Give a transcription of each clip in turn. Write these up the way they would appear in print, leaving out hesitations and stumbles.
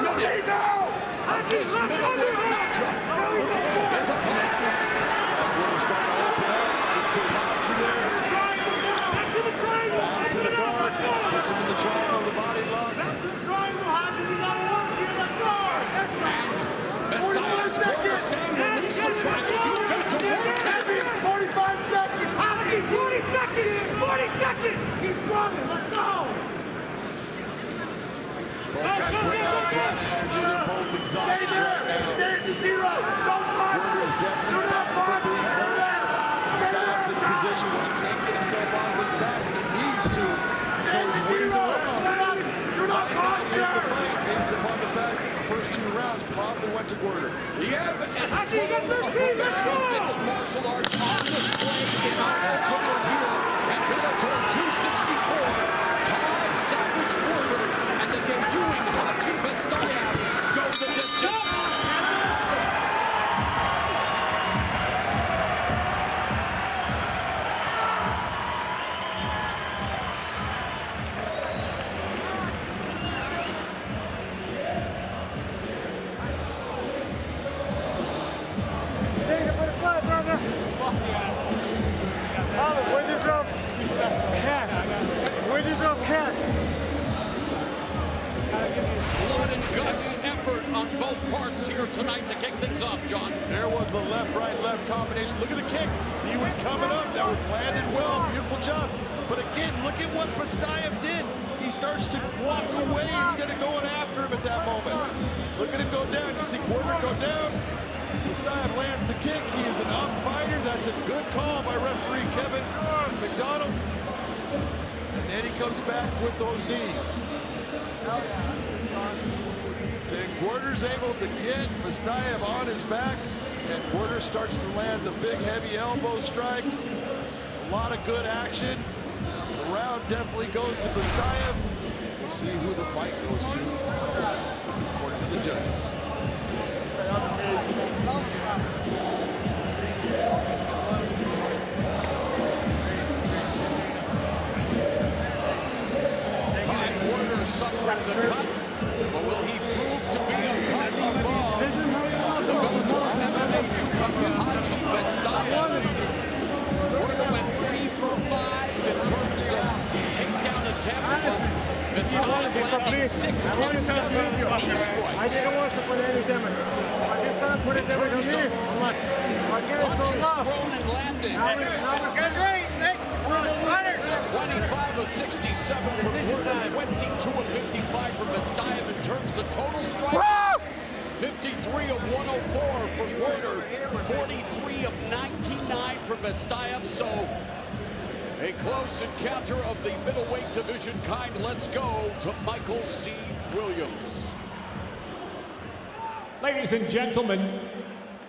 minute of this middleweight matchup. His opponents. Porter's starting to open up. Gets some posture there. Back to the guard. Puts him in the triangle, the body lock. Mastayev's corner saying release the triangle. You've got to work it. 45 seconds. 40 seconds. 40 seconds. He's coming. Let's go. Both guys bring out a ton of energy. They're both exhausted right now. Stay at the zero. Don't punch. Porter is definitely back from being hurt. Mastayev's in a position where he can't get himself on his back, and he needs to. He knows where to run. You're not Based upon the fact that the first 2 rounds probably went to Porter. The ebb and flow of professional mixed martial arts on display in our opener here at Bellator 264. Ty Savage Porter and the debuting Haji Bestayev go the distance. Blood and guts effort on both parts here tonight to kick things off, John. There was the left combination. Look at the kick. He was coming up. That was landed well. Beautiful job. But again, look at what Bestayev did. He starts to walk away instead of going after him at that moment. Look at him go down. You see Porter go down. Bestayev lands the kick. He is an up fighter. That's a good call by referee Kevin McDonald. And then he comes back with those knees. And Porter's able to get Bestayev on his back, and Porter starts to land the big heavy elbow strikes. A lot of good action. The round definitely goes to Bestayev. We'll see who the fight goes to, according to the judges. Suffering the cut, but will he prove to be a cut above the Bellator MMA newcomer Haji Bestayev? Porter went 3 for 5 in terms of takedown attempts, but Bestayev landing 6 of 7 knee strikes. In terms of punches thrown and landing, 25 of 67 for Porter, 22 of 55 for Bestayev in terms of total strikes. 53 of 104 for Porter, 43 of 99 for Bestayev. So a close encounter of the middleweight division kind. Let's go to Michael C. Williams. Ladies and gentlemen,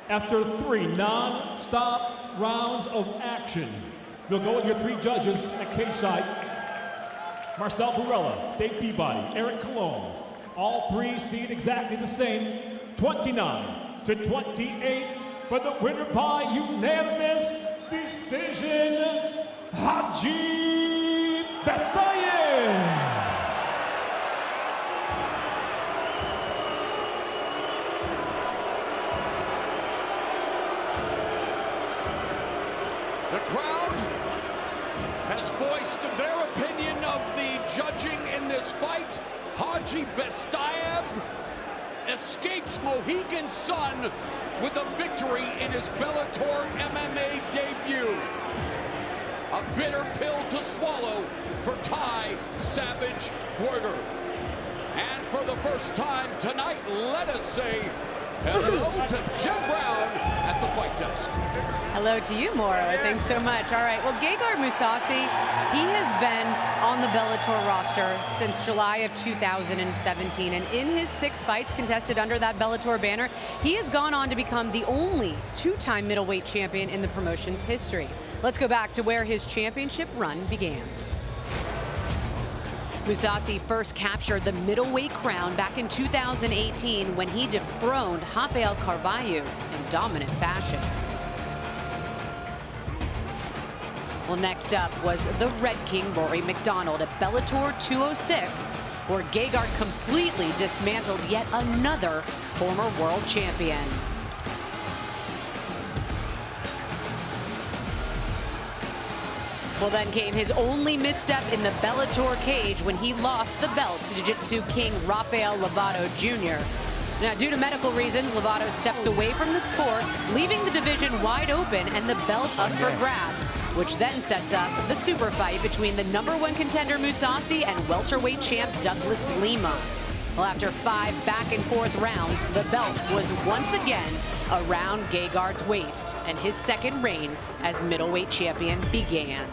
after 3 non-stop rounds of action, we'll go with your 3 judges at Kingside. Marcel Burella, Dave Peabody, Eric Colon. All 3 seed exactly the same, 29-28 for the winner by unanimous decision, Haji Bestayev. The crowd has voiced their opinion of the judging in this fight. Haji Bestayev escapes Mohegan Sun with a victory in his Bellator MMA debut. A bitter pill to swallow for Ty Savage Porter. And for the first time tonight, let us say hello to Jim Brown at the fight desk. Hello to you, Mauro. Thanks so much. All right, well, Gegard Mousasi, he has been on the Bellator roster since July of 2017, and in his 6 fights contested under that Bellator banner, he has gone on to become the only 2-time middleweight champion in the promotion's history. Let's go back to where his championship run began. Mousasi first captured the middleweight crown back in 2018 when he dethroned Rafael Carvalho in dominant fashion. Well, next up was the Red King, Rory MacDonald, at Bellator 206, where Gegard completely dismantled yet another former world champion. Well, then came his only misstep in the Bellator cage when he lost the belt to Jiu-Jitsu king Rafael Lovato Jr. Now, due to medical reasons, Lovato steps away from the sport, leaving the division wide open and the belt up for grabs, which then sets up the super fight between the #1 contender Mousasi and welterweight champ Douglas Lima. Well, after 5 back-and-forth rounds, the belt was once again around Gegard's waist, and his second reign as middleweight champion began.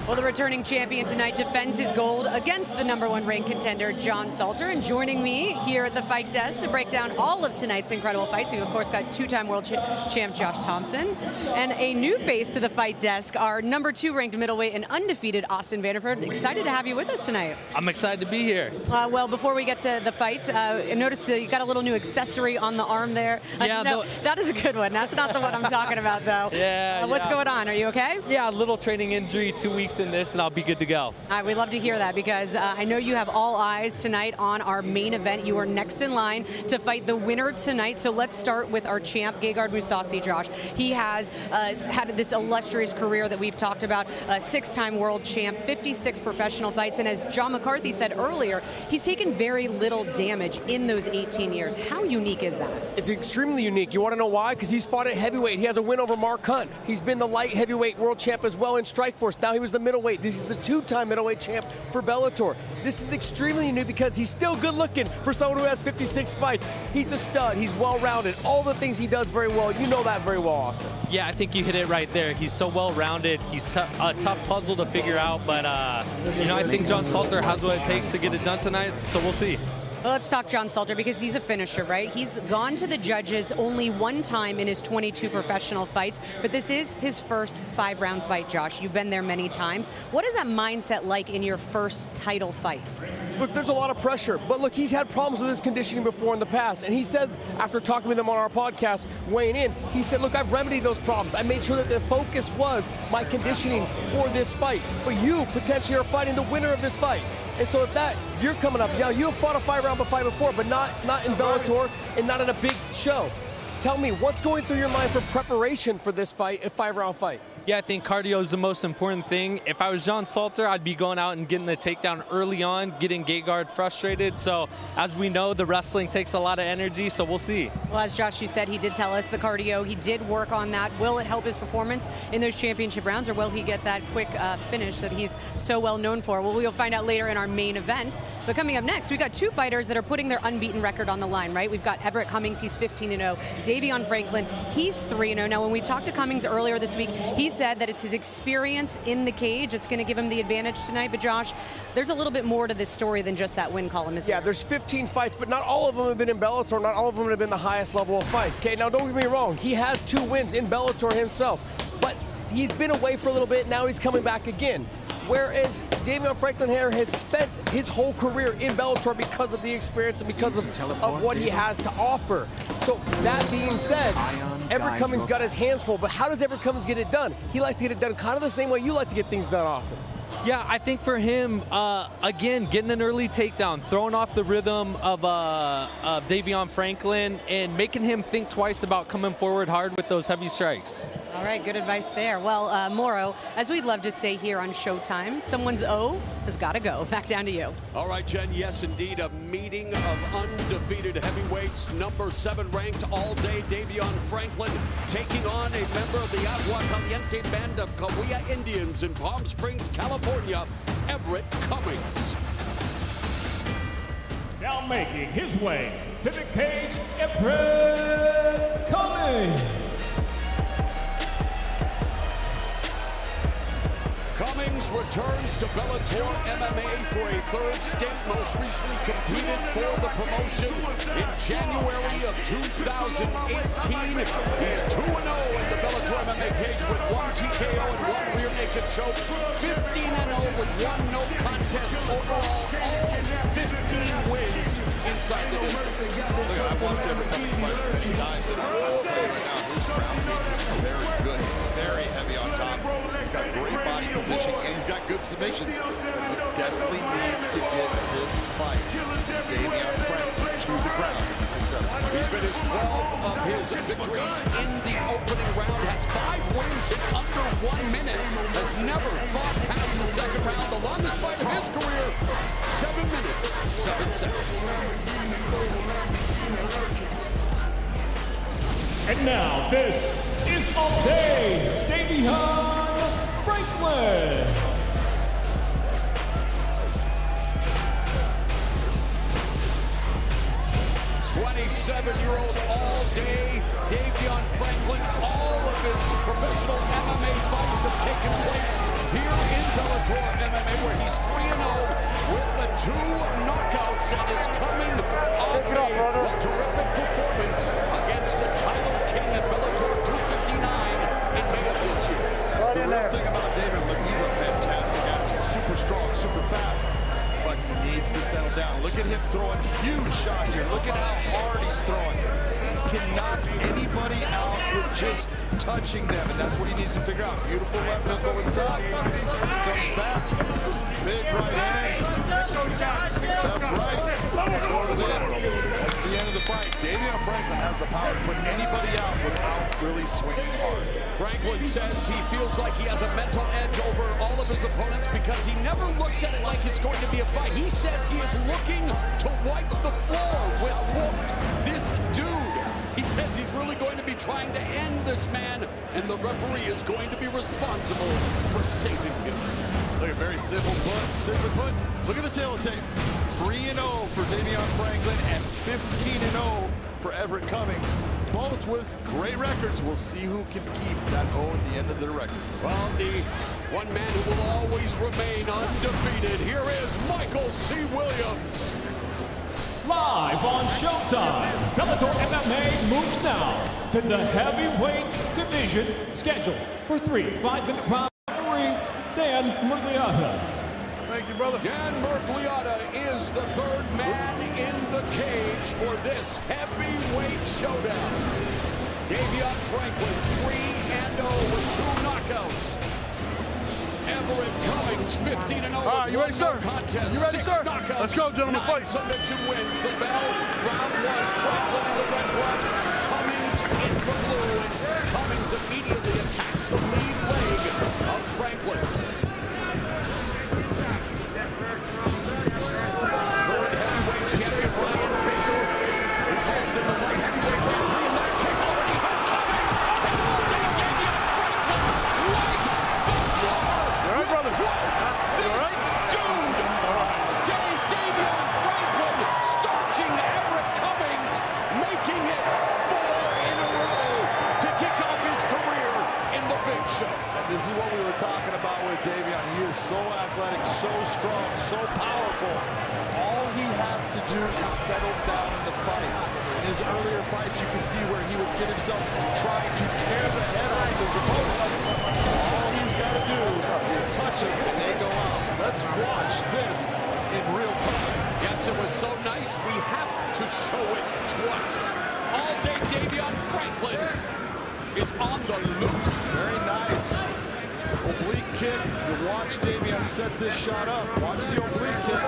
Well, the returning champion tonight defends his gold against the #1 ranked contender, John Salter. And joining me here at the Fight Desk to break down all of tonight's incredible fights, we've, of course, got 2-time world champ Josh Thompson. And a new face to the Fight Desk, our #2 ranked middleweight and undefeated Austin Vanderford. Excited to have you with us tonight. I'm excited to be here. Well, before we get to the fights, I noticed you got a little new accessory on the arm there. Yeah, no, that is a good one. That's not the one I'm talking about, though. Yeah. What's going on? Are you okay? Yeah, a little training injury, 2 weeks in this, and I'll be good to go. We'd love to hear that because I know you have all eyes tonight on our main event. You are next in line to fight the winner tonight. So let's start with our champ, Gegard Mousasi, Josh. He has had this illustrious career that we've talked about, 6-time world champ, 56 professional fights, and as John McCarthy said earlier, he's taken very little damage in those 18 years. How unique is that? It's extremely unique. You want to know why? Because he's fought at heavyweight. He has a win over Mark Hunt. He's been the light heavyweight world champ as well in Strikeforce. Now he was the middleweight. This is the 2-time middleweight champ for Bellator. This is extremely unique because he's still good looking for someone who has 56 fights. He's a stud. He's well-rounded. All the things he does very well. You know that very well, Austin. Yeah, I think you hit it right there. He's so well-rounded. He's a tough puzzle to figure out, but you know, I think John Salter has what it takes to get it done tonight, so we'll see. Well, let's talk John Salter because he's a finisher, right? He's gone to the judges only 1 time in his 22 professional fights, but this is his first 5-round fight, Josh. You've been there many times. What is that mindset like in your first title fight? Look, there's a lot of pressure, but look, he's had problems with his conditioning before in the past, and he said, after talking with him on our podcast, weighing in, he said, look, I've remedied those problems. I made sure that the focus was my conditioning for this fight, but you potentially are fighting the winner of this fight. And so if that, you're coming up, yeah, you have fought a 5-round fight before, but not in Bellator and not in a big show. Tell me, what's going through your mind for preparation for this fight, a 5-round fight? Yeah, I think cardio is the most important thing. If I was John Salter, I'd be going out and getting the takedown early on, getting Gegard frustrated. So as we know, the wrestling takes a lot of energy, so we'll see. Well, as Josh, you said, he did tell us the cardio. He did work on that. Will it help his performance in those championship rounds, or will he get that quick finish that he's so well known for? Well, we'll find out later in our main event. But coming up next, we've got 2 fighters that are putting their unbeaten record on the line, right? We've got Everett Cummings, he's 15-0. Davion Franklin, he's 3-0. Now, when we talked to Cummings earlier this week, he said that it's his experience in the cage that's going to give him the advantage tonight. But Josh, there's a little bit more to this story than just that win column, isn't Yeah, there? there's 15 fights, but not all of them have been in Bellator. Not all of them have been the highest level of fights. Okay, now don't get me wrong. He has 2 wins in Bellator himself, but he's been away for a little bit. Now he's coming back again. Whereas Davion Franklin here has spent his whole career in Bellator because of the experience and because of what he has to offer. So that being said, Everett Cummings got his hands full, but how does Everett Cummings get it done? He likes to get it done kind of the same way you like to get things done, Austin. Yeah, I think for him, again, getting an early takedown, throwing off the rhythm of Davion Franklin, and making him think twice about coming forward hard with those heavy strikes. All right, good advice there. Well, Moro, as we'd love to say here on Showtime, someone's O has got to go. Back down to you. All right, Jen, yes, indeed, a meeting of undefeated heavyweights. #7 ranked all day, Davion Franklin, taking on a member of the Agua Caliente band of Cahuilla Indians in Palm Springs, California, Everett Cummings. Now making his way to the cage, Everett Cummings. Cummings returns to Bellator MMA for a 3rd stint, most recently competed for the promotion in January of 2018. He's 2-0 in the Bellator MMA cage with 1 TKO and 1 rear naked choke. 15-0 with 1 no contest overall, all 15 wins inside the district. Look, I've watched Everett Cummings fight many times, and I will tell you right now, his ground game is very good, very heavy on top. He's got got great body position, and he's got good submissions. He definitely needs to get this fight, Davion Franklin, to the ground to be successful. He's finished 12 of his victories in the opening round, has 5 wins in under 1 minute, has never fought past the second round. The longest fight of his career, 7 minutes, 7 seconds. And now, this is all day, Davion Franklin. 27-year-old all-day Davion Franklin. All of his professional MMA fights have taken place here in Bellator MMA, where he's 3-0 with the 2 knockouts and is coming off a terrific performance against a title king at Bellator 259 in May of this year. The real thing about David, look, he's a fantastic athlete, super strong, super fast, but he needs to settle down. Look at him throwing huge shots here. Look at how hard he's throwing. He can knock anybody out with just touching them, and that's what he needs to figure out. Beautiful left hook over the top. He comes back. Big right hand. Left right. Goes in. That's the end of the fight. Davion Franklin has the power to put anybody out without really swinging hard. Franklin says he feels like he has a mental edge over all of his opponents because he never looks at it like it's going to be a fight. He says he is looking to wipe the floor with, quote, this dude. He says he's really going to be trying to end this man, and the referee is going to be responsible for saving him. Look at very simple put. Look at the tail of tape. 3-0 for Davion Franklin and 15-0 for Everett Cummings. Both with great records. We'll see who can keep that O at the end of their record. Well, the one man who will always remain undefeated. Here is Michael C. Williams. Live on Showtime, Bellator MMA moves now to the heavyweight division, scheduled for 3 5-minute rounds. Dan Murgliata. Thank you, brother. Dan Murgliata is the 3rd man in the cage for this heavyweight showdown. Davion Franklin, 3-0 with 2 knockouts. Everett Cummings, 15-0 with you ready, sir? contest. You ready, 6 sir? knockouts. Let's go, gentlemen, 9 fight. submission wins. The bell, round 1. Franklin in the red gloves. Cummings in the blue. And Cummings immediately attacks the lead leg of Franklin. Third heavyweight champion Ryan Baker involved in the light heavyweight round 3. And that kick already hurt Cummings. And one day Davion Franklin wipes the floor. You all right, brother? This dude, Davion Franklin, starching Everett Cummings, making it 4 in a row to kick off his career in the big show. And this is what we were talking about with Davion. He is so athletic, so strong, so powerful. All he has to do is settle down in the fight. In his earlier fights, you can see where he would get himself trying to tear the head off his opponent. All he's got to do is touch him and they go out. Let's watch this in real time. Yes, it was so nice, we have to show it twice. All day Davion Franklin is on the loose. Very nice. Oblique kick. You watch Davion set this shot up. Watch the oblique kick.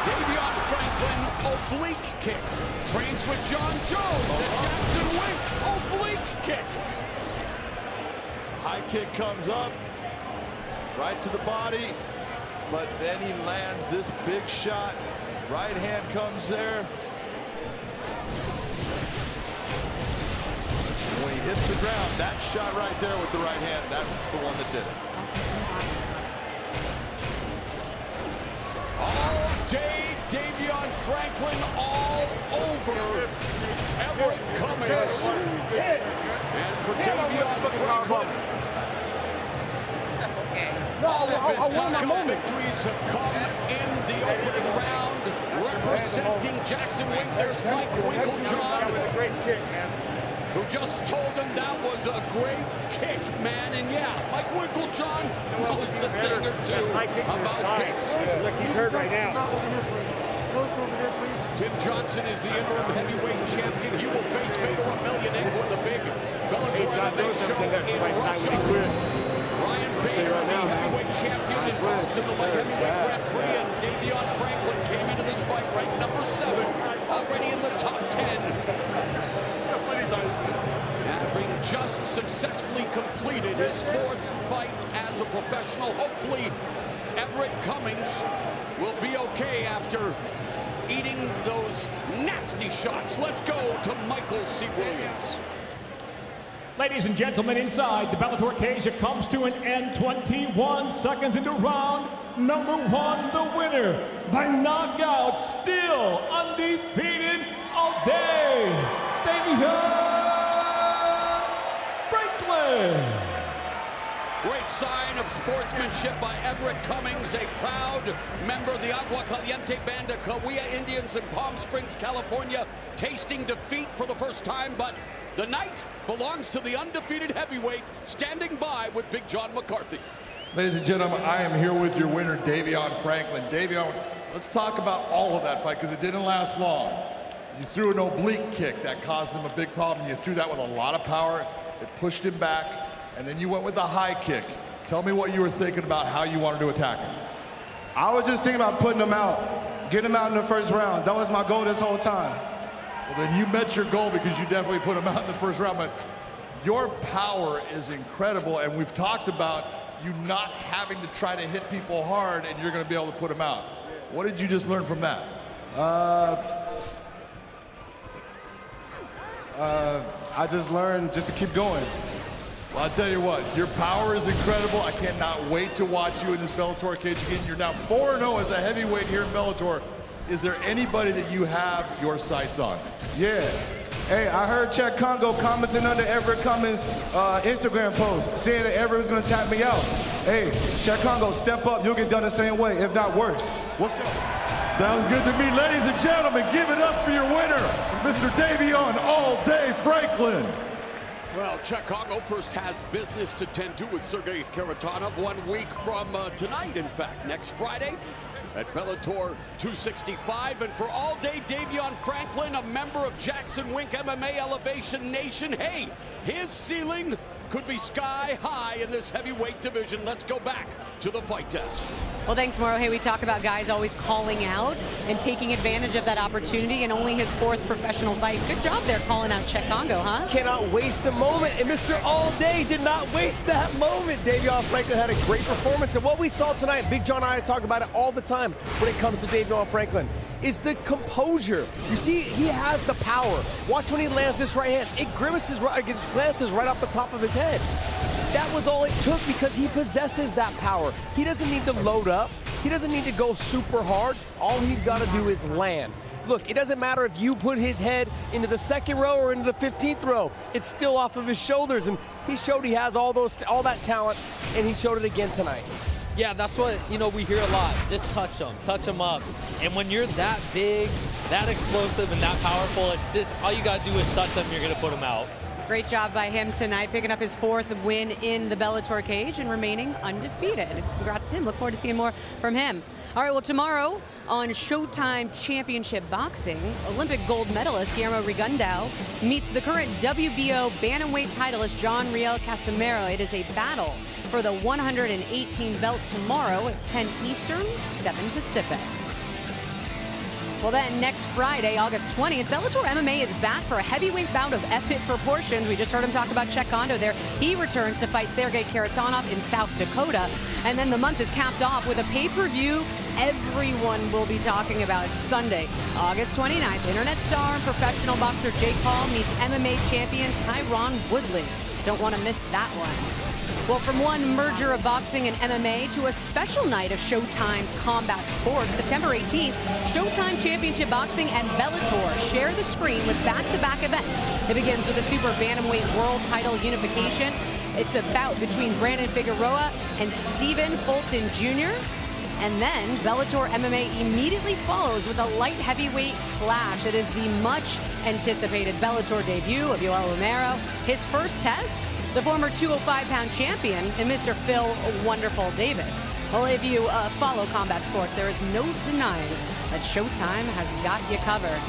Davion Franklin, oblique kick. Trains with John Jones and Jackson Wink. Oblique kick. High kick comes up. Right to the body. But then he lands this big shot. Right hand comes there. When he hits the ground, that shot right there with the right hand, that's the one that did it. All day Davion Franklin all over Everett Cummings. And for Davion Franklin, all of his knockout victories have come in the opening round. Representing Jackson Wink, there's Mike Winklejohn, who just told him that was a great kick, man. And yeah, Mike Winklejohn knows a thing or two about kicks. Look, he's hurt right now. Tim Johnson is the interim heavyweight champion. He will face Fedor Emelianenko in the big Bellator MMA show in Russia. Ryan Bader, the heavyweight champion, involved in the light heavyweight Grand Prix, and Davion Franklin came into this fight ranked number 7, already in the top 10. Having just successfully completed his 4th fight as a professional, hopefully Everett Cummings will be okay after eating those nasty shots. Let's go to Michael C. Williams. Ladies and gentlemen, inside the Bellator cage, it comes to an end. 21 seconds into round number 1. The winner by knockout, still undefeated all day, Davion Franklin. Great sign of sportsmanship by Everett Cummings, a proud member of the Agua Caliente band of Cahuilla Indians in Palm Springs, California, tasting defeat for the first time, but the night belongs to the undefeated heavyweight, standing by with Big John McCarthy. Ladies and gentlemen, I am here with your winner, Davion Franklin. Davion, let's talk about all of that fight, because it didn't last long. You threw an oblique kick that caused him a big problem. You threw that with a lot of power. It pushed him back. And then you went with a high kick. Tell me what you were thinking about how you wanted to attack him. I was just thinking about putting him out, getting him out in the first round. That was my goal this whole time. Well, then you met your goal, because you definitely put him out in the first round. But your power is incredible, and we've talked about you not having to try to hit people hard, and you're going to be able to put them out. What did you just learn from that? I just learned just to keep going. Well, I'll tell you what, your power is incredible. I cannot wait to watch you in this Bellator cage again. You're now 4-0 as a heavyweight here in Bellator. Is there anybody that you have your sights on? Yeah. Hey, I heard Czech Congo commenting under Everett Cummings' Instagram post, saying that Everett was going to tap me out. Hey, Czech Congo, step up. You'll get done the same way, if not worse. What's up? Sounds good to me. Ladies and gentlemen, give it up for your winner, Mr. Davion All Day Franklin. Well, Czech Congo first has business to tend to with Sergey Karatanov 1 week from tonight, in fact, next Friday at Bellator 265. And for All Day Davion Franklin, a member of Jackson Wink MMA Elevation Nation, hey, his ceiling could be sky high in this heavyweight division. Let's go back to the fight desk. Well, thanks, Mauro. Hey, we talk about guys always calling out and taking advantage of that opportunity, and only his 4th professional fight. Good job there calling out Czech Congo, huh? Cannot waste a moment, and Mr. All Day did not waste that moment. Davion Franklin had a great performance, and what we saw tonight, Big John and I talk about it all the time when it comes to Davion Franklin, is the composure. You see, he has the power. Watch when he lands this right hand. It grimaces, it just glances right off the top of his head. That was all it took, because he possesses that power. He doesn't need to load up. He doesn't need to go super hard. All he's got to do is land. Look, it doesn't matter if you put his head into the 2nd row or into the 15th row. It's still off of his shoulders, and he showed he has all that talent, and he showed it again tonight. Yeah, that's what, we hear a lot. Just touch them up. And when you're that big, that explosive, and that powerful, it's just all you got to do is touch them, you're going to put them out. Great job by him tonight, picking up his 4th win in the Bellator cage and remaining undefeated. Congrats to him. Look forward to seeing more from him. All right, well, tomorrow on Showtime Championship Boxing, Olympic gold medalist Guillermo Rigundao meets the current WBO bantamweight titleist John Riel Casimero. It is a battle for the 118 belt tomorrow at 10 Eastern, 7 Pacific. Well, then next Friday, August 20th, Bellator MMA is back for a heavyweight bout of epic proportions. We just heard him talk about Czech Congo there. He returns to fight Sergey Karatanov in South Dakota. And then the month is capped off with a pay-per-view everyone will be talking about. Sunday, August 29th, internet star and professional boxer Jake Paul meets MMA champion Tyron Woodley. Don't want to miss that one. Well, from one merger of boxing and MMA to a special night of Showtime's combat sports, September 18th, Showtime Championship Boxing and Bellator share the screen with back-to-back events. It begins with a super bantamweight world title unification. It's a bout between Brandon Figueroa and Stephen Fulton Jr. And then Bellator MMA immediately follows with a light heavyweight clash. It is the much anticipated Bellator debut of Yoel Romero. His first test, the former 205-pound champion, and Mr. Phil Wonderful Davis. Well, if you follow combat sports, there is no denying that Showtime has got you covered.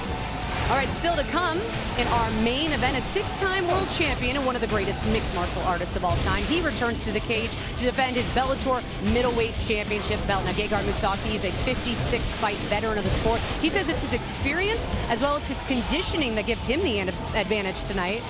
All right, still to come in our main event, a 6-time world champion and one of the greatest mixed martial artists of all time. He returns to the cage to defend his Bellator middleweight championship belt. Now, Gegard Mousasi is a 56-fight veteran of the sport. He says it's his experience as well as his conditioning that gives him the advantage tonight.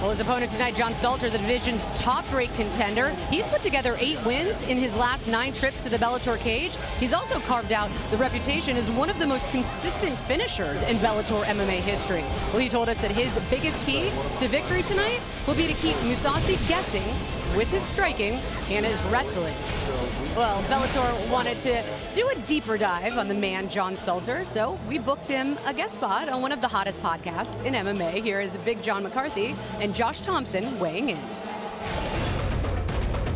Well, his opponent tonight, John Salter, the division's top-rate contender. He's put together 8 wins in his last 9 trips to the Bellator cage. He's also carved out the reputation as one of the most consistent finishers in Bellator MMA history. Well, he told us that his biggest key to victory tonight will be to keep Mousasi guessing with his striking and his wrestling. Well, Bellator wanted to do a deeper dive on the man, John Salter, so we booked him a guest spot on one of the hottest podcasts in MMA. Here is Big John McCarthy and Josh Thompson weighing in.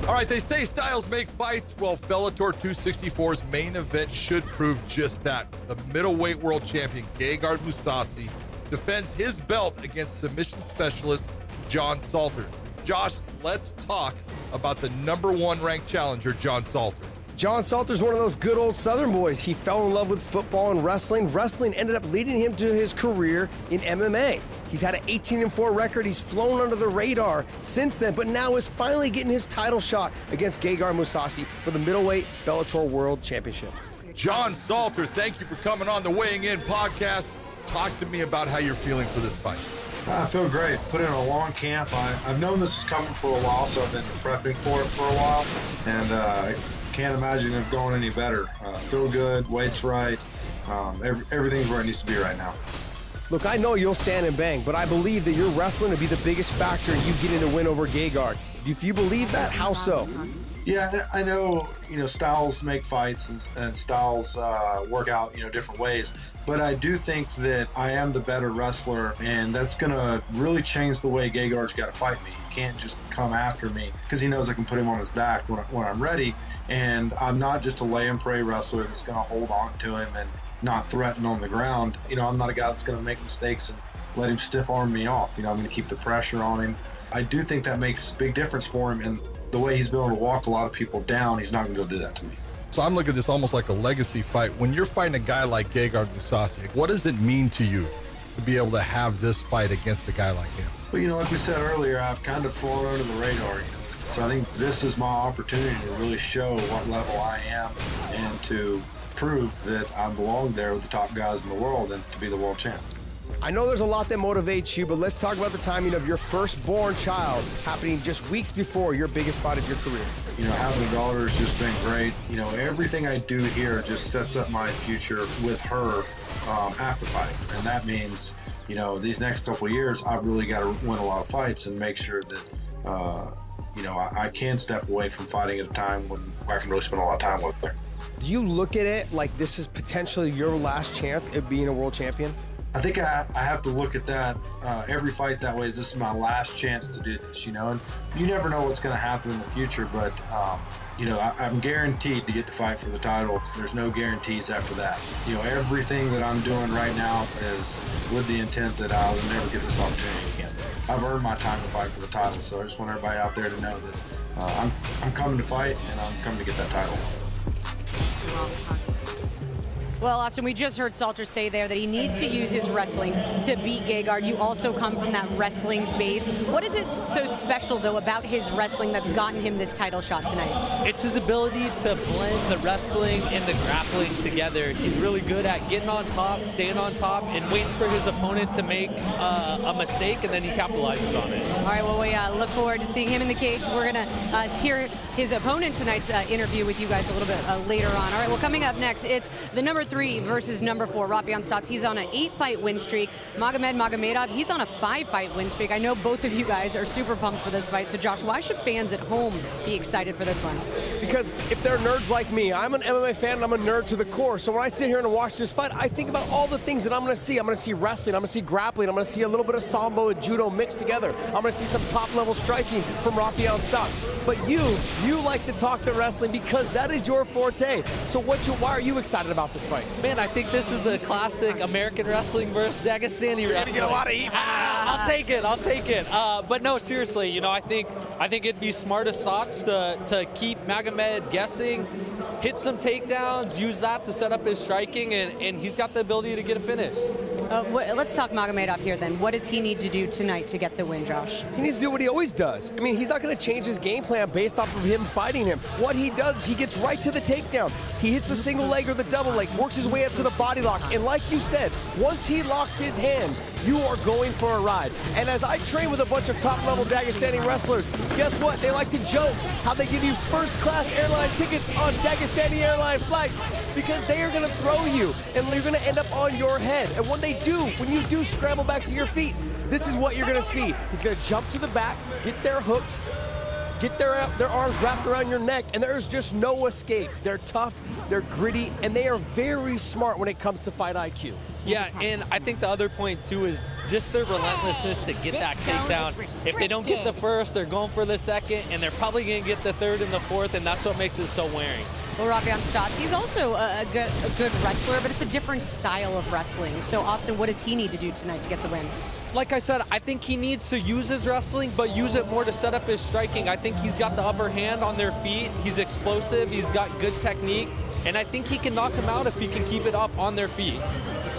All right, they say styles make fights. Well, Bellator 264's main event should prove just that. The middleweight world champion, Gegard Mousasi, defends his belt against submission specialist John Salter. Josh, let's talk about the #1 ranked challenger, John Salter. John Salter's one of those good old Southern boys. He fell in love with football and wrestling. Wrestling ended up leading him to his career in MMA. He's had an 18-4 record. He's flown under the radar since then, but now is finally getting his title shot against Gegard Mousasi for the middleweight Bellator World Championship. John Salter, thank you for coming on the Weighing In podcast. Talk to me about how you're feeling for this fight. I feel great. Put in a long camp. I've known this was coming for a while, so I've been prepping for it for a while, and I can't imagine it going any better. Feel good, weight's right, everything's where it needs to be right now. Look, I know you'll stand and bang, but I believe that your wrestling will be the biggest factor in you getting the win over Gegard. If you believe that, how so? Yeah, I know, styles make fights and styles work out, different ways. But I do think that I am the better wrestler, and that's going to really change the way Gegard's got to fight me. He can't just come after me because he knows I can put him on his back when I'm ready. And I'm not just a lay and pray wrestler that's going to hold on to him and not threaten on the ground. I'm not a guy that's going to make mistakes and let him stiff arm me off. I'm going to keep the pressure on him. I do think that makes a big difference for him, and the way he's been able to walk a lot of people down, he's not going to go do that to me. So I'm looking at this almost like a legacy fight. When you're fighting a guy like Gegard Mousasi, what does it mean to you to be able to have this fight against a guy like him? Well, like we said earlier, I've kind of flown under the radar. So I think this is my opportunity to really show what level I am and to prove that I belong there with the top guys in the world and to be the world champ. I know there's a lot that motivates you, but let's talk about the timing of your firstborn child happening just weeks before your biggest fight of your career. Having a daughter has just been great. Everything I do here just sets up my future with her after fighting. And that means, these next couple of years, I've really got to win a lot of fights and make sure that, I can step away from fighting at a time when I can really spend a lot of time with her. Do you look at it like this is potentially your last chance at being a world champion? I think I have to look at that every fight that way. This is my last chance to do this, and you never know what's going to happen in the future, but I'm guaranteed to get to fight for the title. There's no guarantees after that. Everything that I'm doing right now is with the intent that I will never get this opportunity again. I've earned my time to fight for the title, so I just want everybody out there to know that I'm coming to fight and I'm coming to get that title. Well, Austin, we just heard Salter say there that he needs to use his wrestling to beat Gegard. You also come from that wrestling base. What is it so special, though, about his wrestling that's gotten him this title shot tonight? It's his ability to blend the wrestling and the grappling together. He's really good at getting on top, staying on top, and waiting for his opponent to make a mistake, and then he capitalizes on it. All right, well, we look forward to seeing him in the cage. We're going to hear his opponent tonight's interview with you guys a little bit later on. All right, well, coming up next, it's the number 3 versus number 4, Raufeon Stots. He's on an 8-fight win streak. Magomed Magomedov, he's on a 5-fight win streak. I know both of you guys are super pumped for this fight. So, Josh, why should fans at home be excited for this one? Because if they're nerds like me, I'm an MMA fan and I'm a nerd to the core. So when I sit here and watch this fight, I think about all the things that I'm going to see. I'm going to see wrestling, I'm going to see grappling, I'm going to see a little bit of sambo and judo mixed together. I'm going to see some top-level striking from Raufeon Stots. But you like to talk the wrestling because that is your forte. So why are you excited about this fight? Man, I think this is a classic American wrestling versus Dagestani wrestling. You're gonna get a lot of heat. I'll I'll take it. I'll take it. But no, seriously, you know, I think it'd be smartest thoughts to keep Magomed guessing, hit some takedowns, use that to set up his striking, and he's got the ability to get a finish. Let's talk Magomedov here then. What does he need to do tonight to get the win, Josh? He needs to do what he always does. I mean, he's not going to change his game plan based off of him fighting him. What he does, he gets right to the takedown. He hits the single leg or the double leg, works his way up to the body lock. And like you said, once he locks his hand, you are going for a ride. And as I train with a bunch of top-level Dagestani wrestlers, guess what? They like to joke how they give you first-class airline tickets on Dagestani airline flights because they are going to throw you, and you're going to end up on your head. And when you do scramble back to your feet, this is what you're going to see. He's going to jump to the back, get their hooks, get their arms wrapped around your neck, and there's just no escape. They're tough, they're gritty, and they are very smart when it comes to fight IQ. Yeah, and I think the other point, too, is just their relentlessness to get that takedown. If they don't get the first, they're going for the second, and they're probably going to get the third and the fourth, and that's what makes it so wearing. Well, EuroAion Stotts, he's also a good wrestler, but it's a different style of wrestling. So, Austin, what does he need to do tonight to get the win? Like I said, I think he needs to use his wrestling, but use it more to set up his striking. I think he's got the upper hand on their feet. He's explosive. He's got good technique. And I think he can knock them out if he can keep it up on their feet.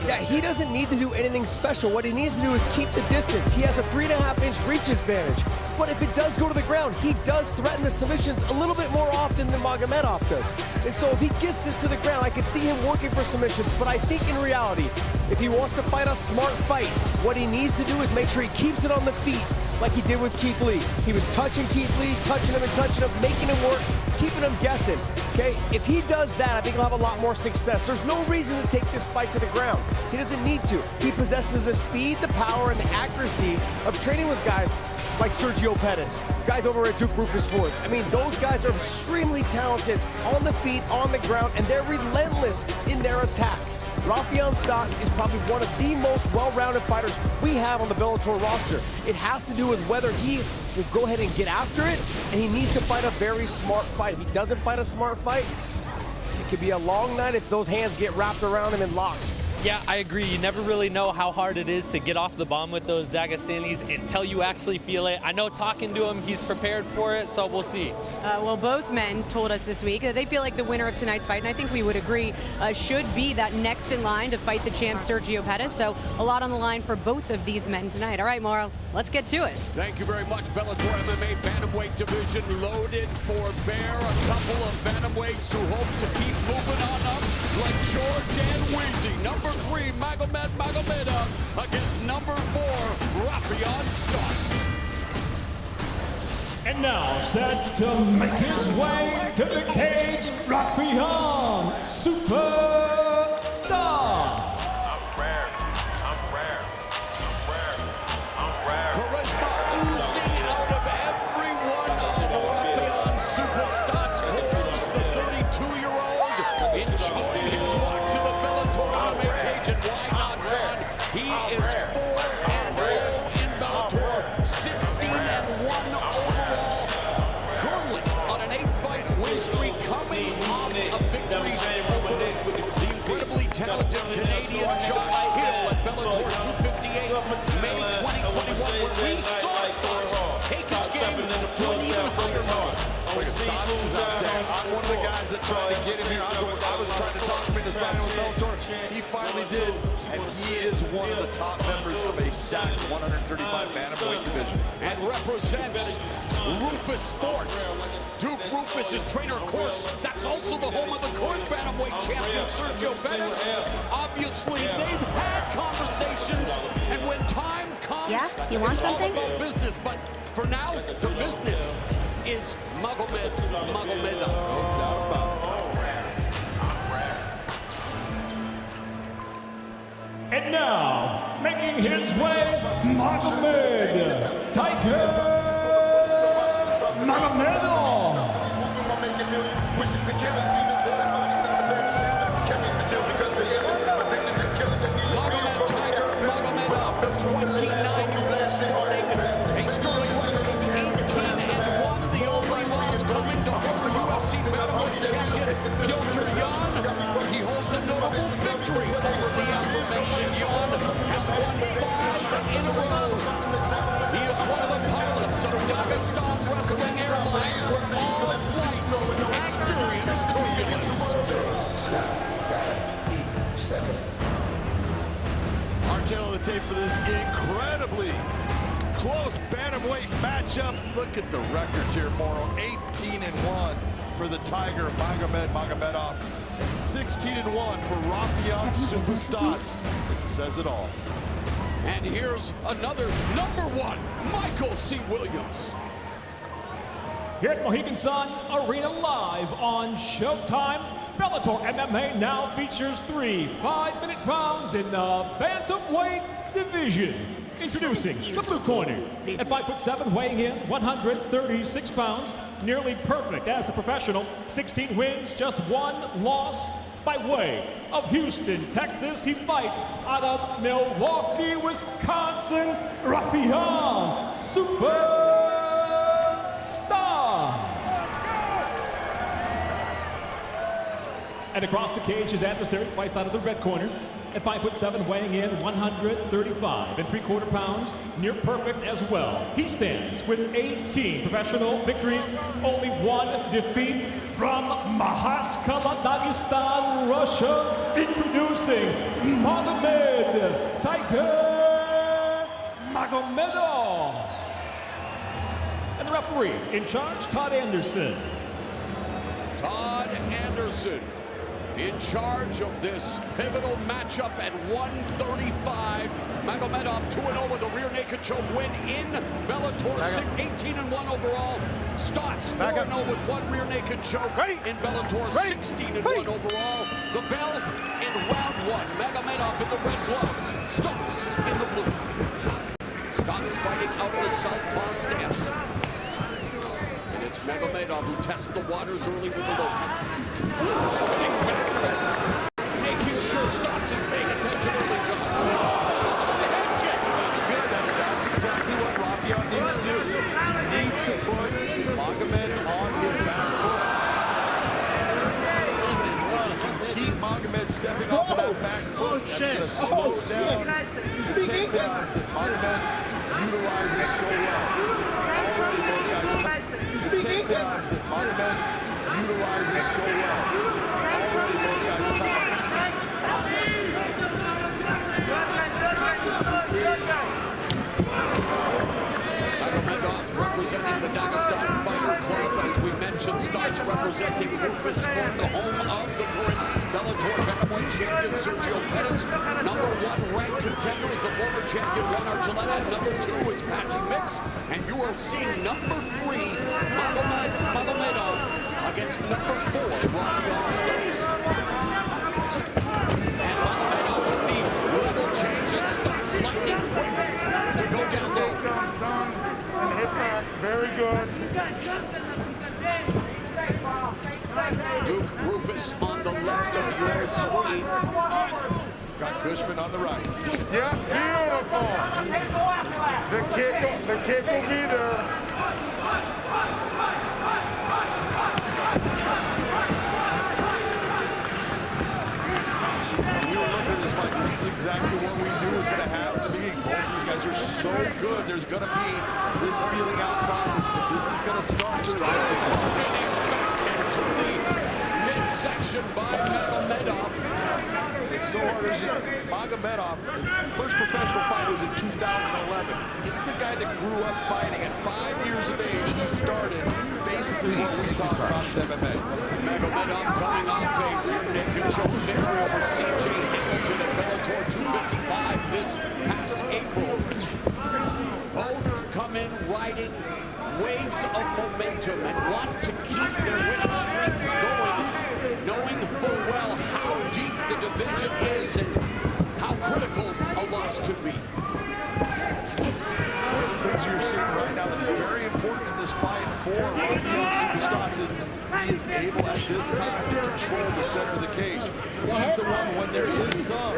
Yeah, he doesn't need to do anything special. What he needs to do is keep the distance. He has a 3.5-inch reach advantage. But if it does go to the ground, he does threaten the submissions a little bit more often than Magomedov does. And so if he gets this to the ground, I can see him working for submissions. But I think in reality, if he wants to fight a smart fight, what he needs to do is make sure he keeps it on the feet like he did with Keith Lee. He was touching Keith Lee, touching him and touching him, making him work, keeping him guessing. Okay, if he does that, I think he'll have a lot more success. There's no reason to take this fight to the ground. He doesn't need to. He possesses the speed, the power, and the accuracy of training with guys like Sergio Pettis, guys over at Duke Rufus Sports. I mean, those guys are extremely talented on the feet, on the ground, and they're relentless in their attacks. EuroAion Stotts is probably one of the most well-rounded fighters we have on the Bellator roster. It has to do with whether he will go ahead and get after it, and he needs to fight a very smart fight. If he doesn't fight a smart fight, it could be a long night if those hands get wrapped around him and locked. Yeah, I agree. You never really know how hard it is to get off the bomb with those Dagestanis until you actually feel it. I know talking to him, he's prepared for it, so we'll see. Well, both men told us this week that they feel like the winner of tonight's fight, and I think we would agree, should be that next in line to fight the champ Sergio Pettis. So a lot on the line for both of these men tonight. All right, Mauro, let's get to it. Thank you very much. Bellator MMA bantamweight division loaded for bear. A couple of bantamweights who hope to keep moving on up, like George and Wheezy. Number 3, Magomedov against number 4, EuroAion Stotts. And now set to make his way to the cage, EuroAion Superstar. Charisma oozing out of every one of EuroAion Superstar's pores. The 32-year-old enjoying his walk to the Bellator MMA cage. And why not, John? He is 4-0 in Bellator, 16-1 overall. Currently on an 8-fight win streak, coming off a victory over the incredibly talented Canadian Josh Hill at Bellator 258, May 2021, where we saw Stotts take his game to an even higher level. Look at Stotts is outstanding. I'm one of the guys that tried to get him here. I was trying to talk him into signing with Bellator. He finally did, and he is one of the top members of a stacked 135 bantamweight division. And represents Rufus Sports. Duke Rufus is trainer, of course. That's also the home of the current bantamweight champion, Sergio Pettis. Obviously, they've had conversations, and when time comes, you want it's something? all about business. But for now, the business is Magomedov. No doubt about it. And now, making his way, Magomed Tiger Magomedov. Magomed Tiger Magomedov, the 29-year-old, starting a sterling record of 18-1. The only loss coming to former UFC bantamweight champion Gilter Jan. He holds a notable victory over the aforementioned Jan. Has won 5 in a row. say for this incredibly close bantamweight matchup. Look at the records here, Moro. 18-1 for the Tiger, Magomedov, and 16-1 for EuroAion Superstats. It says it all. And here's another #1, Michael C. Williams. Here at Mohegan Sun Arena live on Showtime, Bellator MMA now features 3 5-minute rounds in the bantamweight division. Introducing the blue corner, at 5'7", weighing in 136 pounds, nearly perfect as a professional, 16 wins, just 1 loss. By way of Houston, Texas, he fights out of Milwaukee, Wisconsin, EuroAion Superstar. And across the cage, his adversary fights out of the red corner. At 5'7", weighing in 135 3/4 pounds, near perfect as well. He stands with 18 professional victories, only 1 defeat from Makhachkala, Dagestan, Russia. Introducing Magomed Tiger Magomedov. And the referee in charge, Todd Anderson. Todd Anderson in charge of this pivotal matchup at 135. Magomedov 2-0 with a rear naked choke win in Bellator, 18-1 overall. Stotts 4-0 with 1 rear naked choke in Bellator, 16-1 overall. The bell in round 1. Magomedov in the red gloves, Stotts in the blue. Stotts fighting out of the southpaw stance. It's Magomedov who tests the waters early with the low kick. Spinning back fist. Making sure Stotts is paying attention early, John. Head kick. That's good. That's exactly what EuroAion needs to do. He needs to put Magomed on his back foot. If you keep Magomed stepping off of that back foot, that's going to slow down the takedowns that Magomed utilizes so well. Already, both guys, the takedowns that Magomed utilizes so well. Already, both guys tired. Magomedov representing the Dagestan Fighter Club, as we mentioned. Stotts representing Rufus Sport, the home of the current Bellator bantamweight champion Sergio Pettis. #1 ranked contender is the former champion Juan Archuleta. #2 is Patrick Mix. And you are seeing #3, Magomedov, against #4, EuroAion Stotts. And Magomedov with the level change, and Stotts lightning quick to go down low. And hit back. Very good. Duke Rufus on the left of your screen. Scott Cushman on the right. Yeah, beautiful. The kick will be there. When we were looking at this fight, this is exactly what we knew was going to happen at the beginning. Both these guys are so good. There's going to be this feeling out process, but this is going to start to To the midsection by Magomedov. It's so hard. Magomedov, his first professional fight was in 2011. This is a guy that grew up fighting. At 5 years of age, he started basically what we talk about as MMA. Magomedov coming off a rear naked choke victory over C.J. Hamilton at Bellator 255 this past April. Both come in riding waves of momentum and want to keep their winning streaks going, knowing full well how deep the division is and how critical a loss could be. One of the things you're seeing right now that is very important in this fight for EuroAion Superstats is he is able at this time to control the center of the cage. He's the one when there is some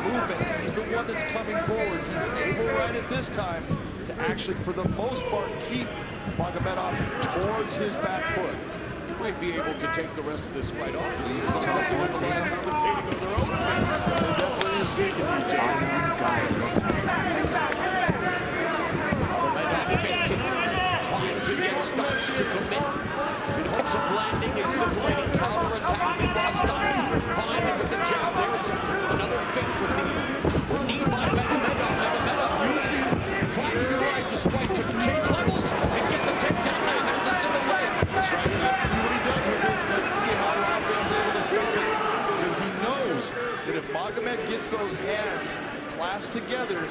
movement. He's the one that's coming forward. He's able right at this time to actually, for the most part, keep Magomedov towards his back foot. He might be able to take the rest of this fight off. This is something with a lot of commentating of their own. They definitely is speaking to each other. Magomedov fainting, trying to get Stotts to commit in hopes of landing a scintillating counterattack. Meanwhile, Stotts finally with the jab. There's another feint with the knee by Magomedov. Let's see what he does with this. Let's see how Rafael's able to stop it. Because he knows that if Magomed gets those hands clasped together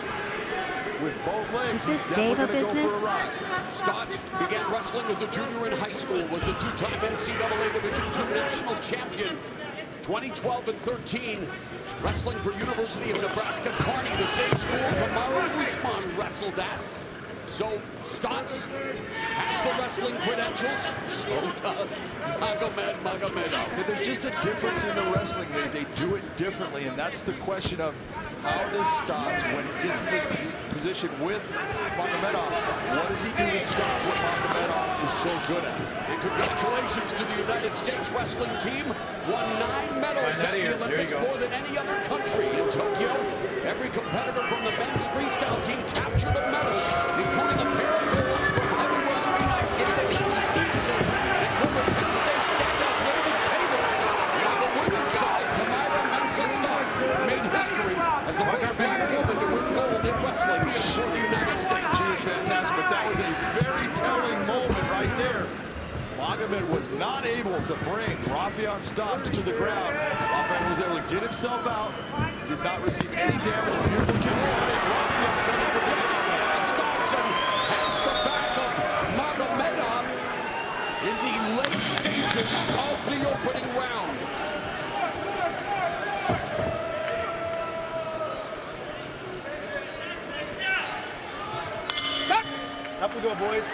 with both legs, Is this he's Dave a definitely gonna go business? for a ride. Stotts began wrestling as a junior in high school, was a two-time NCAA Division II national champion. 2012 and 13, wrestling for University of Nebraska Kearney, the same school Kamaru Usman wrestled at. So Stotts has the wrestling credentials, so does Magomedov. And there's just a difference in the wrestling. They do it differently, and that's the question of how does Stotts, when he gets in this position with Magomedov, what does he do to stop what Magomedov is so good at? And congratulations to the United States wrestling team. Won 9 medals at the Olympics, more than any other country in Tokyo. Every competitor from the men's freestyle team captured a medal, including a pair of golds from heavyweight phenom Gabriel Stevenson and former Penn State standout David Taylor. While the women's side, Tamara Mensah-Stark made history as the first black woman to win gold in wrestling for the United States. She was fantastic, but that was a very telling moment right there. Magomed was not able to bring Rafael Stotts to the ground. Rafael was able to get himself out, did not receive any damage. Beautiful kick out, and Rafael coming with the takedown. Stotson has the back of Magomedov in the late stages of the opening round. Up we go, boys.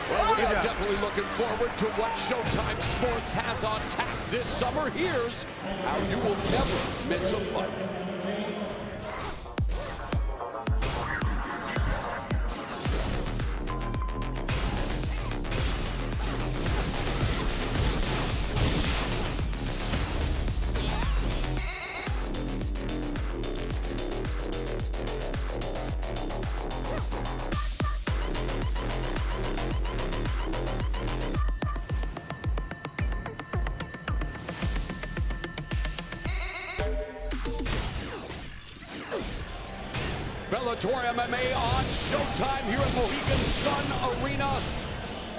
Well, we are definitely looking forward to what Showtime Sports has on tap this summer. Here's how you will never miss a fight. Bellator MMA on Showtime here at Mohegan Sun Arena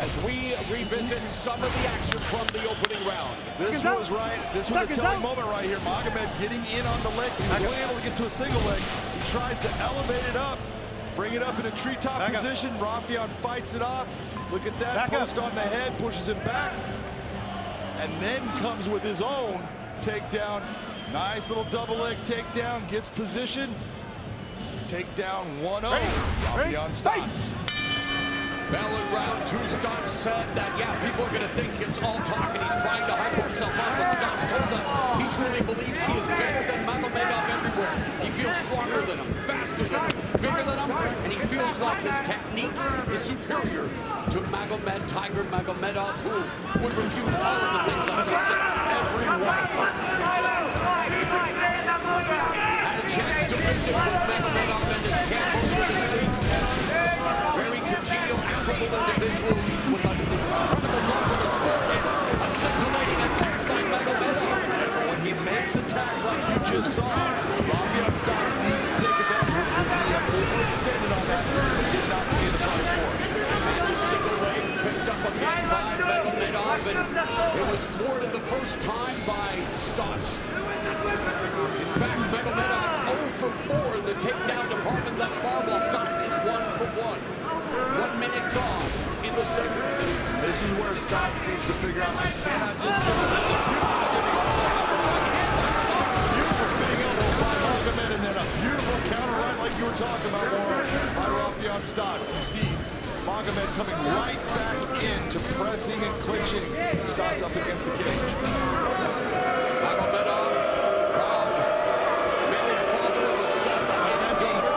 as we revisit some of the action from the opening round. This was a telling moment right here. Magomed getting in on the leg. He was only able to get to a single leg. He tries to elevate it up, bring it up in a treetop position. Rafael fights it off. Look at that, post on the head, pushes him back, and then comes with his own takedown. Nice little double leg takedown, gets position. Takedown 1-0. Rafael Stotts. Well, in round 2, Stotts said that, yeah, people are going to think it's all talk and he's trying to hype himself up, but Stotts told us he truly believes he is better than Magomedov everywhere. He feels stronger than him, faster than him, bigger than him, and he feels like his technique is superior to Tiger Magomedov, who would refute all of the things I just said. Had a chance to visit with Magomedov and his camp over this week. Very congenial, affable individuals with an incredible love for the sport and a scintillating attack by Magomedov. When he makes attacks like you just saw, Rafael Stotts needs to take advantage of it because he overextended on that and did not pay the price for it. And a single leg picked up again by Magomedov, and it was thwarted the first time by Stotts. In fact, Magomedov 0 for 4 in the takedown department thus far, while Stotts is 1 for 1. 1 minute gone in the second. This is where Stotts needs to figure out, I cannot just sit on it. Beautiful spinning elbow by Magomed, and then a beautiful counter right like you were talking about, Warren, by Rafael Stotts. You see Magomed coming right back into pressing and clinching Stotts up against the cage. Magomedov, proud, married father of a son and a daughter.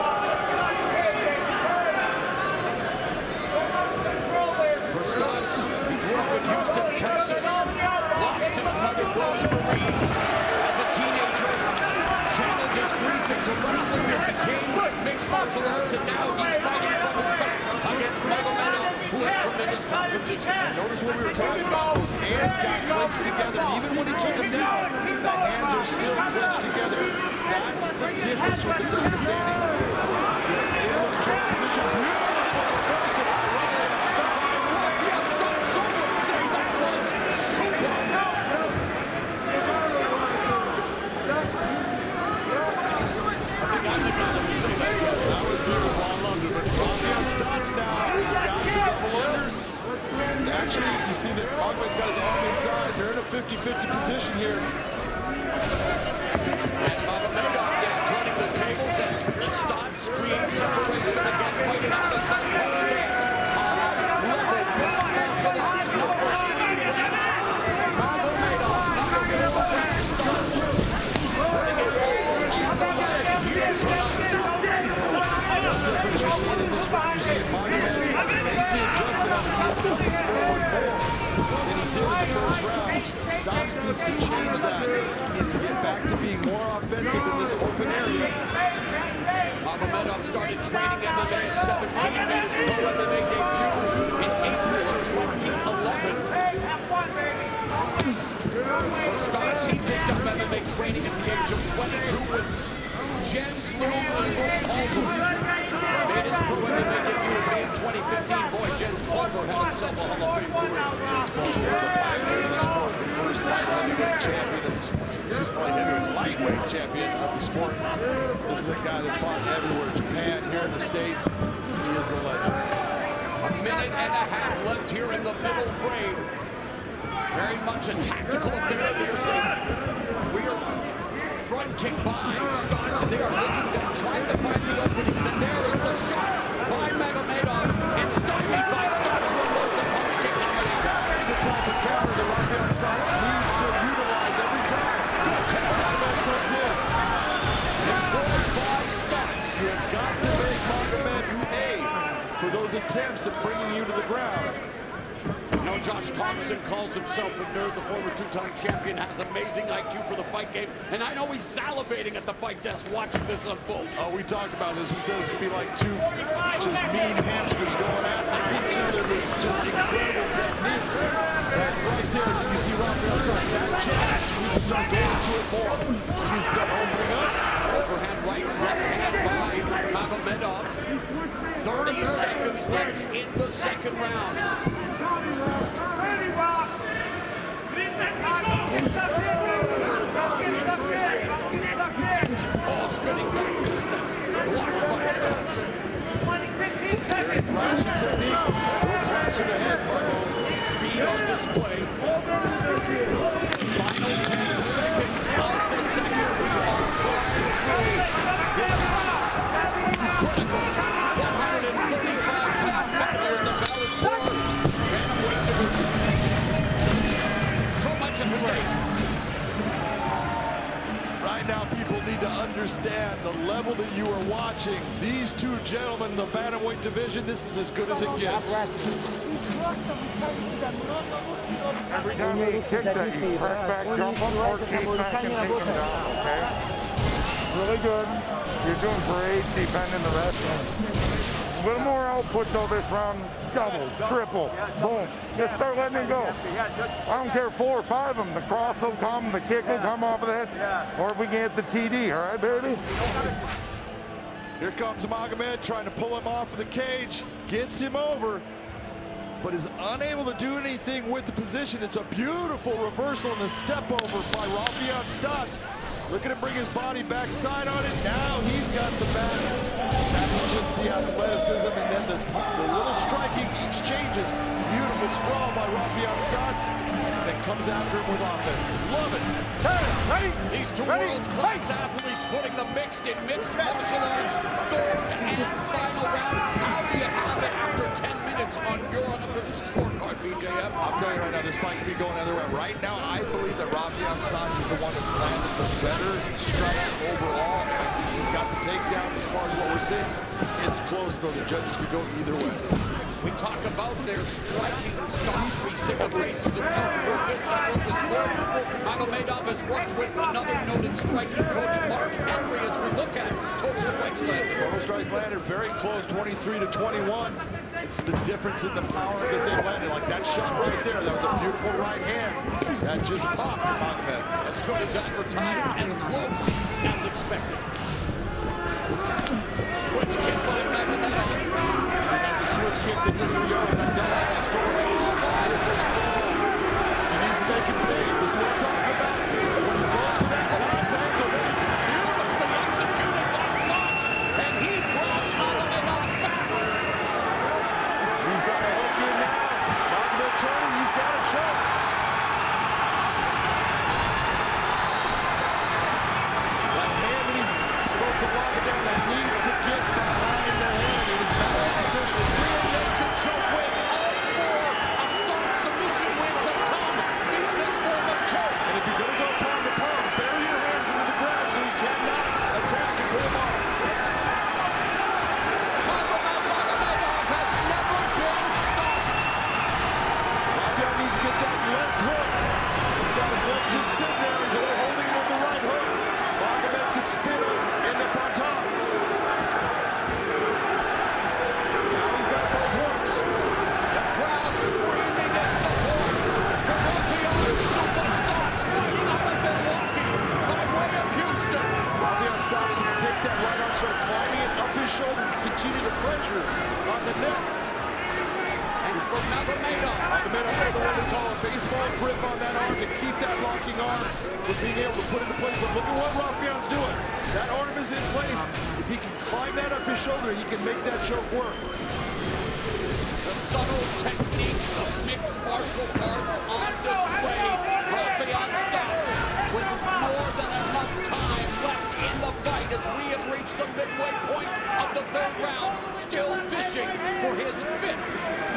For Stotts, he grew up in Houston, Texas, lost his mother, Rosemary, as a teenager, channeled his grief into wrestling and became mixed martial arts, and now he's fighting from his back against Magomedov, who has tremendous competition. Notice what we were talking about, those hands got clinched together, and even when he took them down, the hands are still clinched together. That's the difference with the Dagestanis. Able to control position, beautiful reversal by Rafael Stotts. Rafael Stotts, some would say that was see that Magomed's got his arm inside. They're in a 50-50 position here. And Magomedov now turning the tables as Stotts creates separation again, fighting out the southpaw stance. High-level mixed martial arts, number 3 ranked Magomedov, number 4 ranked Stotts, putting it all on the line here tonight. Difference you're seeing in this round, you're seeing Magomed make the adjustment on the heels coming forward more than he did in the first round. Stotts needs to change that. He needs to get back to being more offensive in this open area. Magomedov started training MMA at 17, made his pro MMA debut in April of 2011. For Stotts, he picked up MMA training at the age of 22 with Jens Lou made his pro MMA debut in May of 2015. Boy, Jens Pulver had himself a Hall of Fame career. Jens Pulver, one of the pioneers of the sport, the first light heavyweight champion of the sport. This is probably heavyweight lightweight champion of the sport. This is a guy that fought everywhere. Japan, here in the States, he is a legend. A minute and a half left here in the middle frame. Very much a tactical affair. There's a rear front kick by Stotts, and they are looking to trying to find the openings, and there is the shot by Magomedov, and stymied by Stotts when loads a punch kick combination. That's the type of counter that Rafael Stotts needs to utilize every time. Magomed comes in. Employed by Stotts. You've got to make Magomed pay for those attempts at bringing you to the ground. You know, Josh Thompson calls himself a nerd. The former 2-time champion has amazing IQ for the fight game, and I know he's salivating at the fight desk watching this unfold. Oh, we talked about this. We said it's going to be like two just mean hamsters going after each other with just incredible technique. And right there, you see Rafael Stotts. That jab, he needs to start going to it more. He needs to start opening up. Overhand right, left hand by Magomedov. 30 seconds left in the second round. Oh, spinning back fist that's blocked by Stotts. Very flashy technique. No clash of the heads, Marco. Speed on display. Final 10 seconds of the second. We are flying through this critical 135-pound battle in the Bellator bantamweight division. So much at stake. Right now, people need to understand the level that you are watching. These two gentlemen in the bantamweight division, this is as good as it gets. Every time he kicks at you, press back, jump him, or chase back and take him down, okay? Really good. You're doing great defending the wrestling. A little more output though this round. Double, triple, boom. Just start letting it go. I don't care, 4 or 5 of them. The cross will come, the kick will come off of the head, or if we can get the TD, all right, baby? Here comes Magomed trying to pull him off of the cage. Gets him over, but is unable to do anything with the position. It's a beautiful reversal and a step over by Rafael Stotts. Look at him bring his body backside on it. Now he's got the back. That's just the athleticism, and then the little striking exchanges. Beautiful sprawl by Rafael Stotts that comes after him with offense. Love it. Hey, ready? These two world-class athletes putting the mixed in mixed martial arts third and final round. How do you have it after 10 minutes on your unofficial scorecard, BJM? I'll tell you right now, this fight could be going the other way. Right now, I believe that Rafael Stotts is the one that's landed the better strikes overall. I think he's got the takedowns as far as what we're seeing. It's close, though. The judges could go either way. We talk about their striking Stotts. We sing the praises of Duke Rufus and Rufus Sport. Magomedov has worked with another noted striking coach, Mark Henry, as we look at total strikes landed. Total strikes landed very close, 23 to 21. It's the difference in the power that they landed. Like that shot right there, that was a beautiful right hand. That just popped Magomed. As good as advertised, as close as expected. Switch kick by Magomedov. That's a switch kick that hits the arm. That does have a story. He needs to make it pay. This is what I'm talking about. When he goes for that last ankle lock. Beautifully executed by Stotts, and he grabs Magomedov's back. He's got a hook in now. Magomed turning. He's got to choke. That hand that he's supposed to lock it down, that needs to get behind the head. It is not in position. Rear naked choke wins. All 4 of Stone's submission wins have come via this form of choke. And if you're going to go pound to pound, bury your hands into the ground so he cannot attack and pull him off. Magomedov has never been stopped. Rafael needs to get that left hook. He's got his left just sitting there until they're holding him with the right hook. Magomed could spin him, end up on top. Now he's got both hooks. The crowd screaming in support for Rafael's superstars fighting out of Milwaukee by way of Houston. Rafael Stotts can take that right arm, start climbing it up his shoulder to continue to pressure on the neck. And for Magomedov. Magomedov for the what we call a baseball grip on that arm to keep that locking arm from being able to put into place. But look at what Rafael's doing. That arm is in place. If he can climb that up his shoulder, he can make that choke work. The subtle techniques of mixed martial arts on display. Rafael Stotts with more than enough time left in the fight as we have reached the midway point of the 3rd round, still fishing for his 5th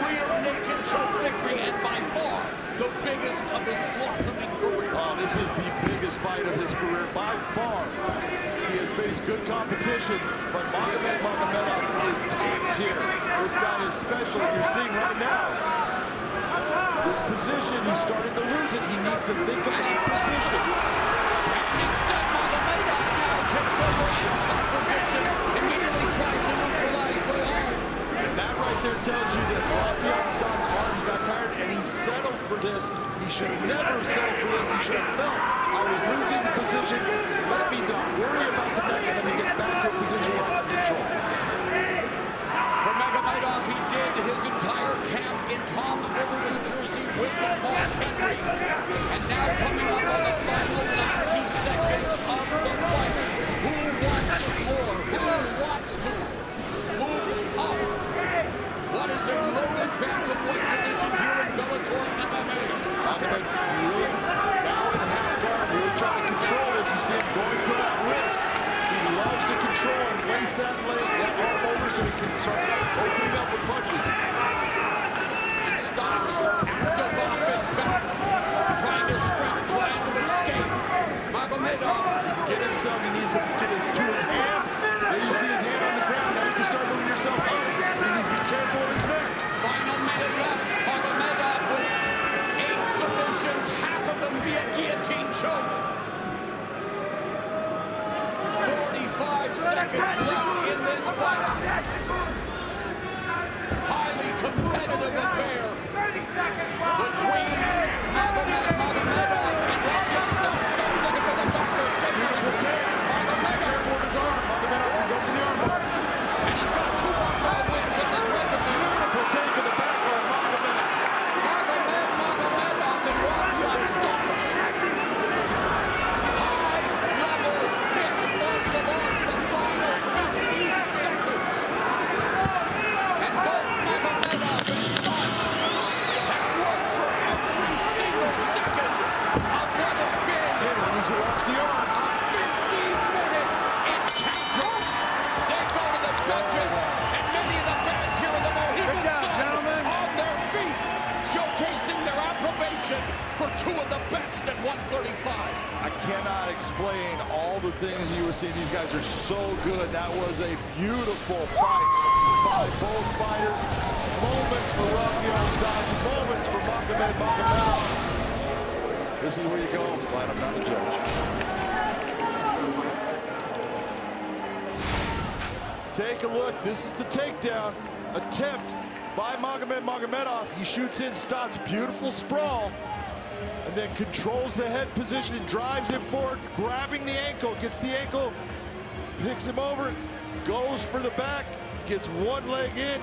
rear naked choke victory and by far the biggest of his blossoming career. Oh, this is the biggest fight of his career by far. He has faced good competition, but Magomedov is top tier. This guy is special. You're seeing right now, this position, he's starting to lose it. He needs to think about position. And instead, Magomedov now takes over in top position, immediately tries to neutralize the arm. And that right there tells you that Rafael Stotts' arms got tired and he settled for this. He should never have settled for this. He should have felt, I was losing the position. Let me not worry about the neck and let me get back to a position where I can control. For Magomedov, he did his entire camp in Toms River, New Jersey with Mark Henry. And now coming up on the final 90 seconds of the fight. Who wants it more? Who wants to move up? What is a loaded bantamweight division here in Bellator MMA? Magomed really now in half guard, really trying to control this. You see him going for that wrist. He loves to control and lace that leg, that arm over so he can start opening up with punches. And Stotts active off his back, trying to shrink, trying to escape. Magomedov Get himself, he needs to get to his hand. There you see his hand on the ground. Now you can start moving yourself up. He needs to be careful of his neck. Final minute left. Magomedov with 8 submissions, half of them via guillotine choke. 45 seconds left in this fight. Highly competitive affair between Magomedov and Rafael Stotts. Stotts looking for the back to escape. Beautiful take. Careful with his arm. Magomedov can go for the armbar. And he's got 2 armbar wins on his resume. Beautiful take of the back by Magomed. Magomedov and Rafael Stotts. High-level mixed martial arts, the final 15 seconds. And both Magomedov and Stotts have worked for every single second of what has been He watch the arm. a 15-minute encounter. They go to the judges, and many of the fans here in the Mohegan Sun on their feet, showcasing their approbation for 2 of the best at 135. I cannot explain all the things you were seeing. These guys are so good. That was a beautiful fight by both fighters. Moments for Rafael Stotts, moments for Magomedov. This is where you go. I'm glad I'm not a judge. Let's take a look. This is the takedown attempt by Magomedov. He shoots in Stotts' beautiful sprawl and then controls the head position and drives him forward, grabbing the ankle, gets the ankle, picks him over, goes for the back, gets one leg in,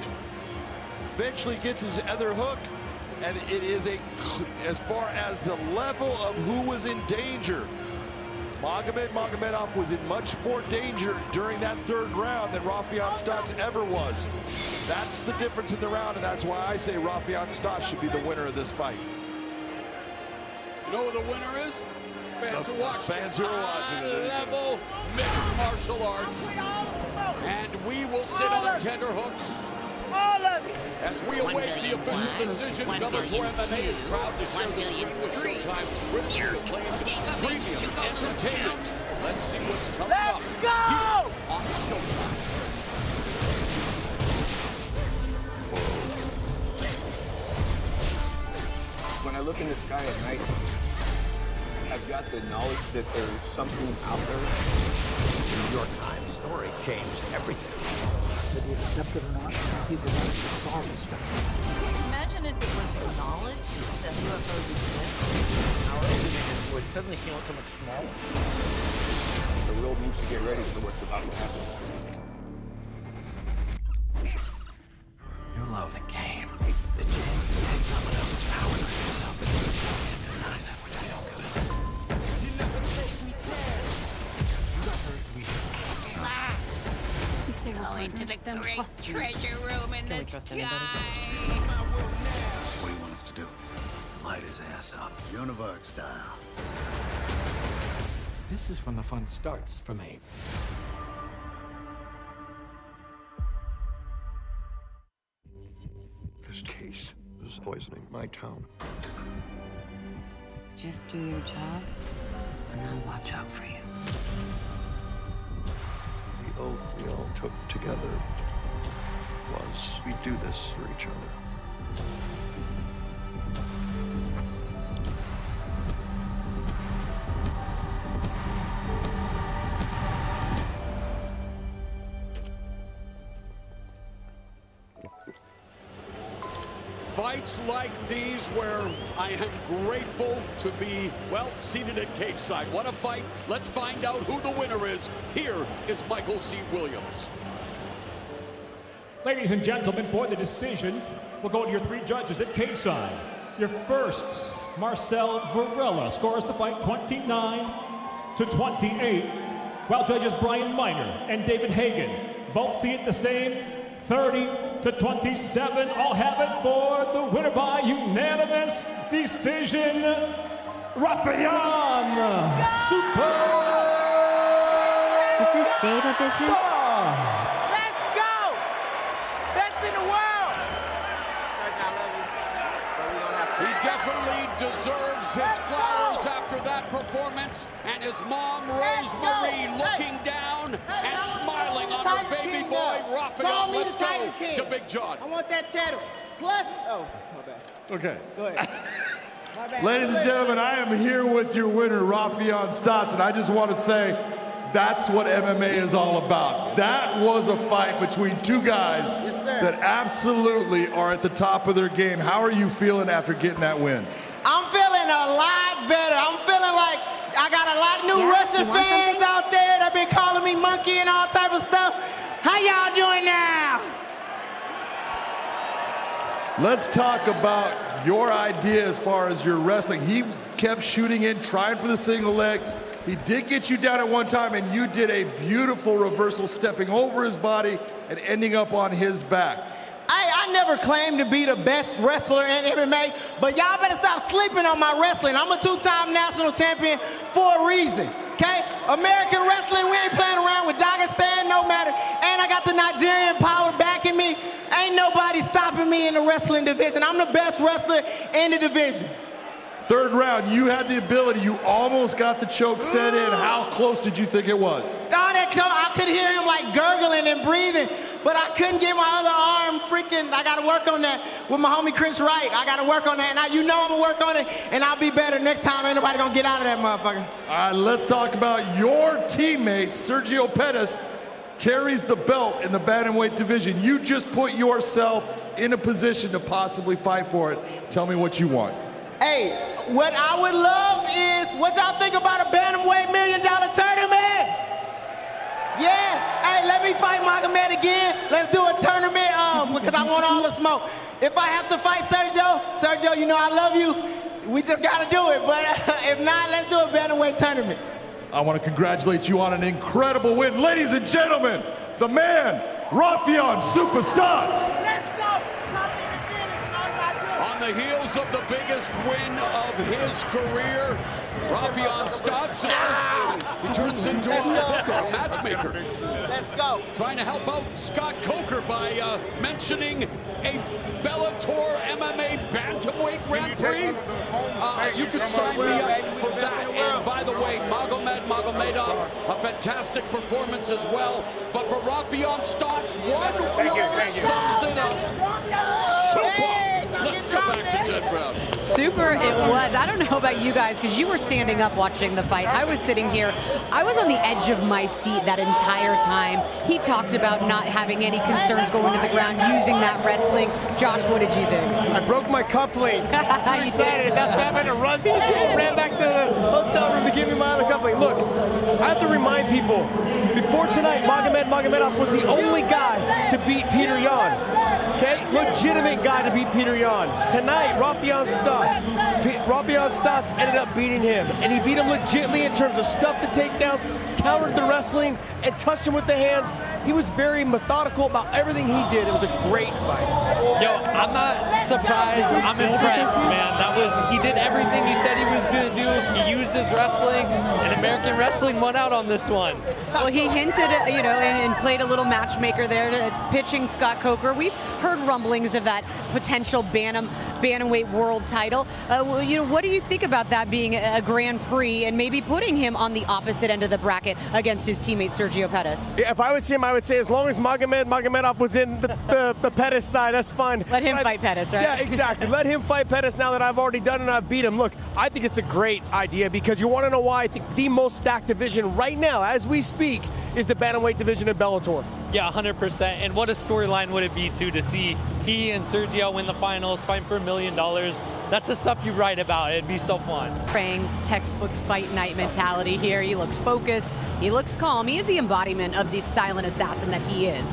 eventually gets his other hook, and it is as far as the level of who was in danger. Magomedov was in much more danger during that 3rd round than Rafael Stotts ever was. That's the difference in the round, and that's why I say Rafael Stotts should be the winner of this fight. You know who the winner is? Fans who watch it. level mixed martial arts. And we will sit on tenterhooks. As we await the official decision, Bellator MMA is proud to share the screen with Showtime's critically acclaimed premium entertainment. Let's see what's coming up here on Showtime. When I look in the sky at night, I've got the knowledge that there's something out there. The New York Times story changed everything. Whether you accept it or not, some people actually saw this stuff. Imagine if it was acknowledged that UFOs exist. Our ocean would suddenly feel so much smaller. The world needs to get ready for what's about to happen. You love the game. The chance to take someone else's power for yourself. You can't deny that when you feel good. You never take me down. You got hurt, we You say going to the great treasure room in the sky. What do you want us to do? Light his ass up. Univark style. This is when the fun starts for me. This case is poisoning my town. Just do your job, and I'll watch out for you. The oath we all took together was we do this for each other. Fights like these where I am grateful to be, well, seated at cage side. What a fight. Let's find out who the winner is. Here is Michael C. Williams. Ladies and gentlemen, for the decision, we'll go to your three judges at cage side. Your first, Marcel Varela, scores the fight 29-28, while judges Brian Miner and David Hagan both see it the same, 30-27. I'll have it for the winner by unanimous decision, EuroAion Super. Is this Data business? Let's go! Best in the world! He definitely deserves his flowers after that performance, and his mom, Rosemary, looking down and smiling on her baby boy, EuroAion. Let's go to Big John. I want that cheddar. Plus, oh, my bad. Okay. Go ahead. Ladies and gentlemen, I am here with your winner, EuroAion Stotts, and I just want to say that's what MMA is all about. That was a fight between two guys that absolutely are at the top of their game. How are you feeling after getting that win? I'm feeling a lot better. I'm feeling like I got a lot of new Russian fans out there that been calling me monkey and all type of stuff. How y'all doing now? Let's talk about your idea as far as your wrestling. He kept shooting in, trying for the single leg. He did get you down at one time, and you did a beautiful reversal, stepping over his body and ending up on his back. I never claimed to be the best wrestler in MMA, but y'all better stop sleeping on my wrestling. I'm a two-time national champion for a reason, okay? American wrestling, we ain't playing around with Dagestan, no matter. And I got the Nigerian power backing me. Ain't nobody stopping me in the wrestling division. I'm the best wrestler in the division. Third round, you had the ability. You almost got the choke set in. How close did you think it was? I could hear him like gurgling and breathing, but I couldn't get my other arm freaking. I got to work on that with my homie Chris Wright. I got to work on that, and you know I'm going to work on it, and I'll be better next time. Ain't nobody going to get out of that motherfucker. All right, let's talk about your teammate, Sergio Pettis, carries the belt in the bantamweight division. You just put yourself in a position to possibly fight for it. Tell me what you want. Hey, what I would love is, what y'all think about a bantamweight $1 million tournament? Yeah, hey, let me fight Magomed again. Let's do a tournament because I want all the smoke. If I have to fight Sergio, you know I love you. We just got to do it. But if not, let's do a bantamweight tournament. I want to congratulate you on an incredible win. Ladies and gentlemen, the man, EuroAion Super Stotts. Let's go. On On the heels of the biggest win of his career, Rafion Stotts, he turns into a booker, a matchmaker. Let's go. Trying to help out Scott Coker by mentioning a Bellator MMA Bantamweight Grand Prix. You could sign me up for that. And by the way, Magomedov, a fantastic performance as well. But for Rafion Stotts, one word sums it up. Super! Let's go back to Ted Brown. Super it was. I don't know about you guys, because you were standing up watching the fight. I was sitting here. I was on the edge of my seat that entire time. He talked about not having any concerns going to the ground, using that wrestling. Josh, what did you think? I broke my cufflink. I'm excited. That's why I had to run. Ran back to the hotel room to give me my other cufflink. Look, I have to remind people, before tonight, Magomedov was the only guy to beat Peter Yan. Okay, legitimate guy to beat Peter Yan. Tonight, Rafion Stotts ended up beating him, and he beat him legitimately in terms of stuff the takedowns, countered the wrestling, and touched him with the hands. He was very methodical about everything he did. It was a great fight. Yo, I'm not surprised. I'm impressed, man. He did everything he said he was going to do. He used his wrestling, and American wrestling won out on this one. Well, he hinted, and played a little matchmaker there, pitching Scott Coker. We've heard rumblings of that potential bantamweight world title. What do you think about that being a Grand Prix and maybe putting him on the opposite end of the bracket against his teammate Sergio Pettis? Yeah, if I was him, I would say as long as Magomedov was in the Pettis side, that's fine. Let him fight Pettis, right? Yeah, exactly. Let him fight Pettis now that I've already done and I've beat him. Look, I think it's a great idea because you want to know why? I think the most stacked division right now, as we speak, is the bantamweight division in Bellator. Yeah, 100%. And what a storyline would it be, too, to see he and Sergio win the finals, fight for $1 million. That's the stuff you write about. It'd be so fun. Praying textbook fight night mentality here. He looks focused. He looks calm. He is the embodiment of the silent assassin that he is.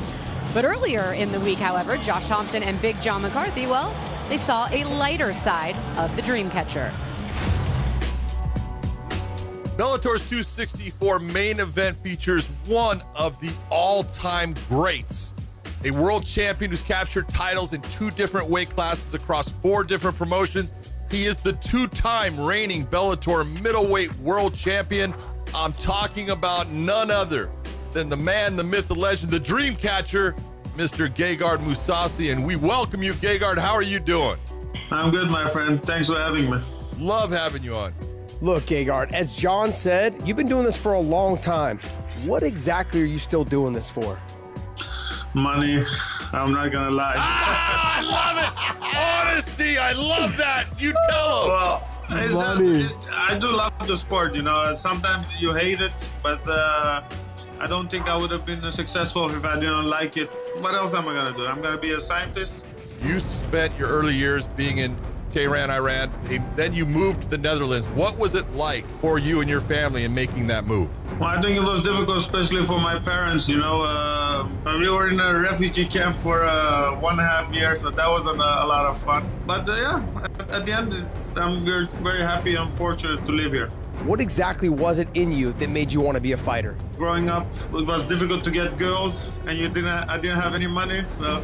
But earlier in the week, however, Josh Thompson and Big John McCarthy, well, they saw a lighter side of the Dreamcatcher. Bellator's 264 main event features one of the all-time greats, a world champion who's captured titles in 2 different weight classes across 4 different promotions. He is the 2-time reigning Bellator middleweight world champion. I'm talking about none other than the man, the myth, the legend, the Dreamcatcher, Mr. Gegard Mousasi, and we welcome you, Gegard. How are you doing? I'm good, my friend. Thanks for having me. Love having you on. Look, Gegard, as John said, you've been doing this for a long time. What exactly are you still doing this for? Money. I'm not gonna lie. I love it. Honesty. I love that. You tell him. Well, I do love the sport. Sometimes you hate it, but I don't think I would have been successful if I didn't like it. What else am I gonna do? I'm gonna be a scientist. You spent your early years being in Tehran, Iran, then you moved to the Netherlands. What was it like for you and your family in making that move? Well, I think it was difficult, especially for my parents. We were in a refugee camp for 1.5 years, so that wasn't a lot of fun. But at the end, I'm very happy and fortunate to live here. What exactly was it in you that made you want to be a fighter? Growing up, it was difficult to get girls, and I didn't have any money, so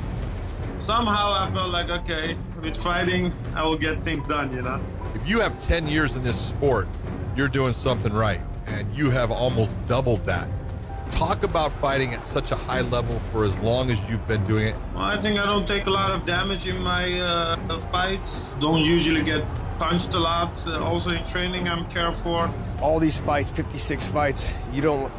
somehow I felt like, okay, with fighting, I will get things done, If you have 10 years in this sport, you're doing something right, and you have almost doubled that. Talk about fighting at such a high level for as long as you've been doing it. Well, I think I don't take a lot of damage in my fights. Don't usually get punched a lot. Also in training, I'm careful. All these fights, 56 fights, you don't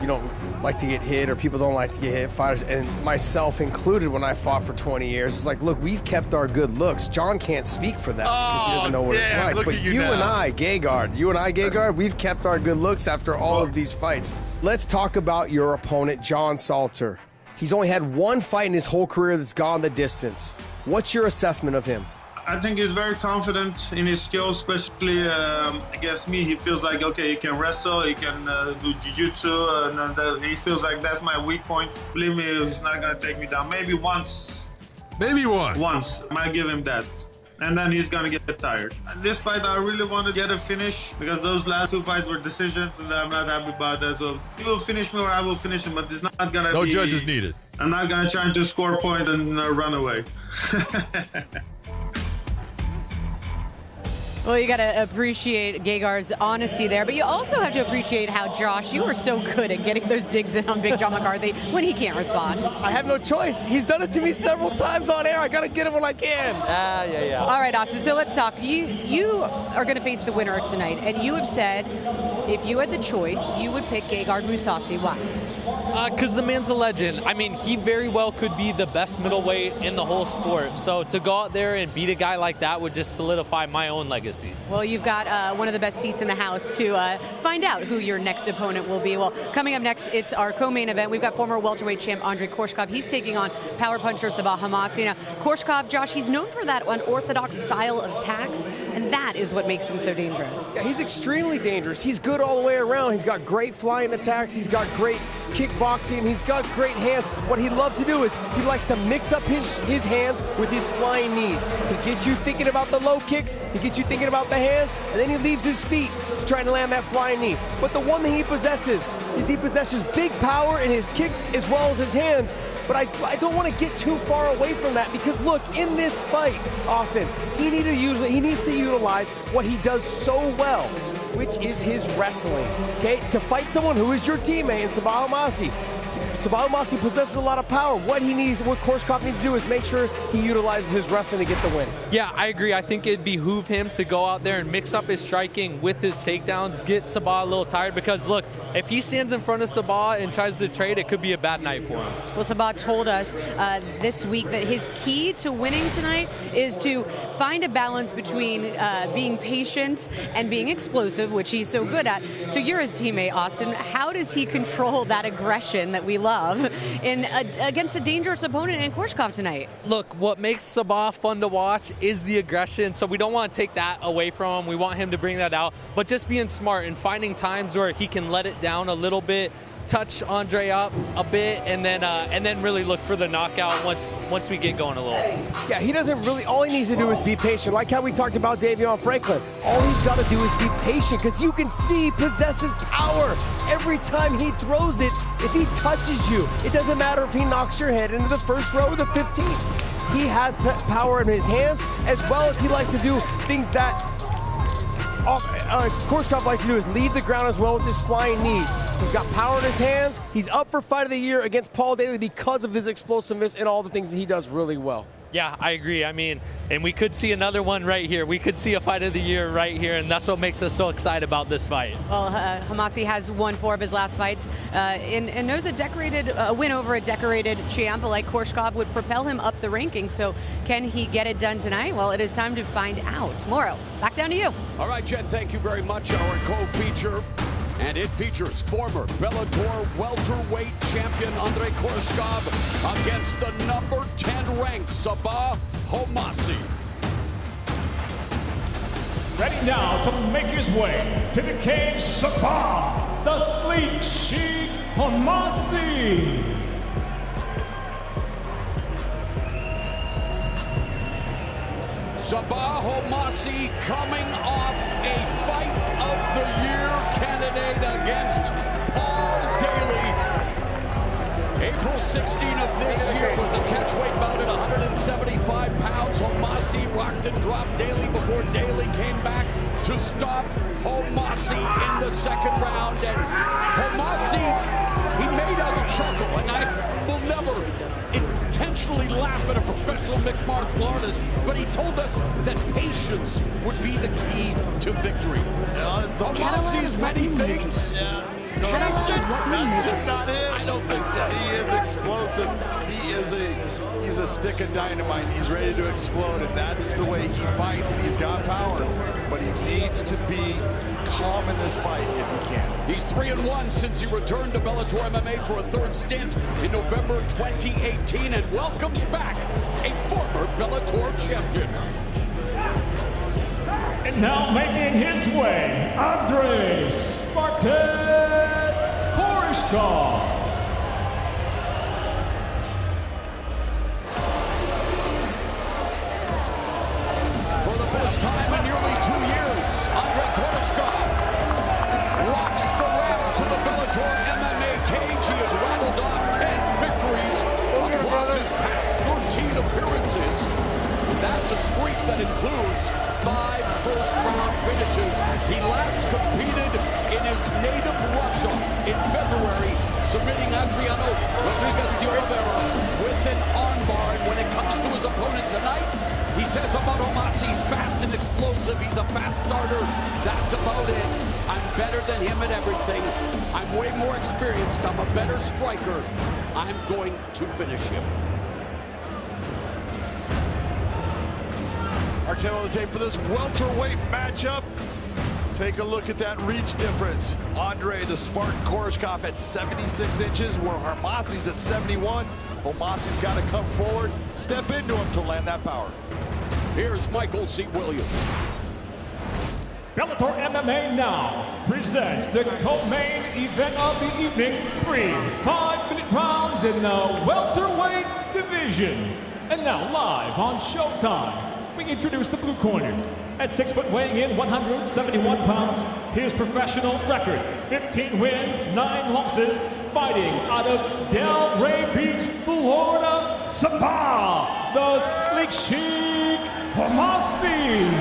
like to get hit, or people don't like to get hit. Fighters, and myself included, when I fought for 20 years, it's like, look, we've kept our good looks. John can't speak for that because he doesn't know what it's like. But you and I, Gegard, we've kept our good looks after all of these fights. Let's talk about your opponent, John Salter. He's only had 1 fight in his whole career that's gone the distance. What's your assessment of him? I think he's very confident in his skills, especially against me. He feels like, okay, he can wrestle, he can do jiu-jitsu, and he feels like that's my weak point. Believe me, he's not going to take me down. Maybe once. Maybe once. Once. I might give him that. And then he's going to get tired. This fight, I really want to get a finish because those last 2 fights were decisions, and I'm not happy about that. So he will finish me or I will finish him, but it's not going to be... No judges needed. I'm not going to try to score points and run away. Well, you got to appreciate Gegard's honesty there, but you also have to appreciate how, Josh, you were so good at getting those digs in on Big John McCarthy when he can't respond. I have no choice. He's done it to me several times on air. I got to get him when I can. Yeah. All right, Austin, so let's talk. You are going to face the winner tonight, and you have said if you had the choice, you would pick Gegard Mousasi. Why? Because the man's a legend. I mean, he very well could be the best middleweight in the whole sport. So to go out there and beat a guy like that would just solidify my own legacy. Well, you've got one of the best seats in the house to find out who your next opponent will be. Well, coming up next, it's our co-main event. We've got former welterweight champ Andrei Korshkov. He's taking on power puncher Sabah Homasi. Now, Korshkov, Josh, he's known for that unorthodox style of attacks, and that is what makes him so dangerous. Yeah, he's extremely dangerous. He's good all the way around. He's got great flying attacks. He's got great kickboxing. He's got great hands. What he loves to do is he likes to mix up his hands with his flying knees. He gets you thinking about the low kicks. He gets you thinking about the hands, and then he leaves his feet to try to land that flying knee. But the one thing he possesses is he possesses big power in his kicks as well as his hands. But I don't want to get too far away from that because look, in this fight, Austin, he needs to utilize what he does so well, which is his wrestling. Okay, to fight someone who is your teammate in Sabah Homasi. Sabah Homasi possesses a lot of power. What Korshkov needs to do is make sure he utilizes his wrestling to get the win. Yeah, I agree. I think it'd behoove him to go out there and mix up his striking with his takedowns, get Sabah a little tired, because look, if he stands in front of Sabah and tries to trade, it could be a bad night for him. Well, Sabah told us this week that his key to winning tonight is to find a balance between being patient and being explosive, which he's so good at. So you're his teammate, Austin. How does he control that aggression that we love against a dangerous opponent in Korshkov tonight? Look, what makes Sabah fun to watch is the aggression, so we don't want to take that away from him. We want him to bring that out, but just being smart and finding times where he can let it down a little bit, touch Andre up a bit, and then really look for the knockout once we get going a little. Yeah, he doesn't really, all he needs to do is be patient. Like how we talked about Davion Franklin. All he's got to do is be patient, because you can see he possesses power. Every time he throws it, if he touches you, it doesn't matter if he knocks your head into the first row or the 15th. He has power in his hands, as well as he likes to do things that Korshkov likes to do is leave the ground as well with his flying knees. He's got power in his hands. He's up for fight of the year against Paul Daley because of his explosiveness and all the things that he does really well. Yeah, I agree. I mean, and we could see another one right here. We could see a fight of the year right here, and that's what makes us so excited about this fight. Well, Homasi has won 4 of his last fights, and knows a win over a decorated champ like Korshkov would propel him up the rankings. So can he get it done tonight? Well, it is time to find out. Mauro, back down to you. All right, Jen, thank you very much. Our co-feature, and it features former Bellator welterweight champion Andrei Korshkov against the number 10 ranked Sabah Homasi. Ready now to make his way to the cage, Sabah, the Sleek Sheik Homasi. Sabah Homasi coming off a fight of the year candidate against Paul Daley. April 16 of this year was a catchweight bout at 175 pounds. Homasi rocked and dropped Daley before Daley came back to stop Homasi in the second round. And Homasi, he made us chuckle, and I will never intentionally laugh at a professional mixed martial artist, but he told us that patience would be the key to victory. Homasi's many things. That's just not it. I don't think so. He is explosive. He's a stick of dynamite. He's ready to explode, and that's the way he fights, and he's got power. But he needs to be calm in this fight if he can. He's 3-1 since he returned to Bellator MMA for a third stint in November 2018 and welcomes back a former Bellator champion. And now making his way, Andrei Spartan Korshkov. For the first time in nearly 2 years, Andrei Korshkov rocks the ramp to the Bellator MMA cage. He has rattled off 10 victories across his past 13 appearances. And that's a streak that includes first-round finishes. He last competed in his native Russia in February, submitting Adriano Rodriguez de Oliveira with an armbar. And when it comes to his opponent tonight, he says about Homasi, he's fast and explosive. He's a fast starter. That's about it. I'm better than him at everything. I'm way more experienced. I'm a better striker. I'm going to finish him. Our tail on the tape for this welterweight matchup. Take a look at that reach difference. Andre the Spartan Koreshkov at 76 inches, where Homasi's at 71. Homasi's got to come forward, step into him to land that power. Here's Michael C. Williams. Bellator MMA now presents the co-main event of the evening. 3 5-minute rounds in the welterweight division. And now live on Showtime, we introduce the blue corner. At 6 foot, weighing in 171 pounds, his professional record, 15 wins, 9 losses, fighting out of Delray Beach, Florida, Sabah, the Slick Sheik Homasi.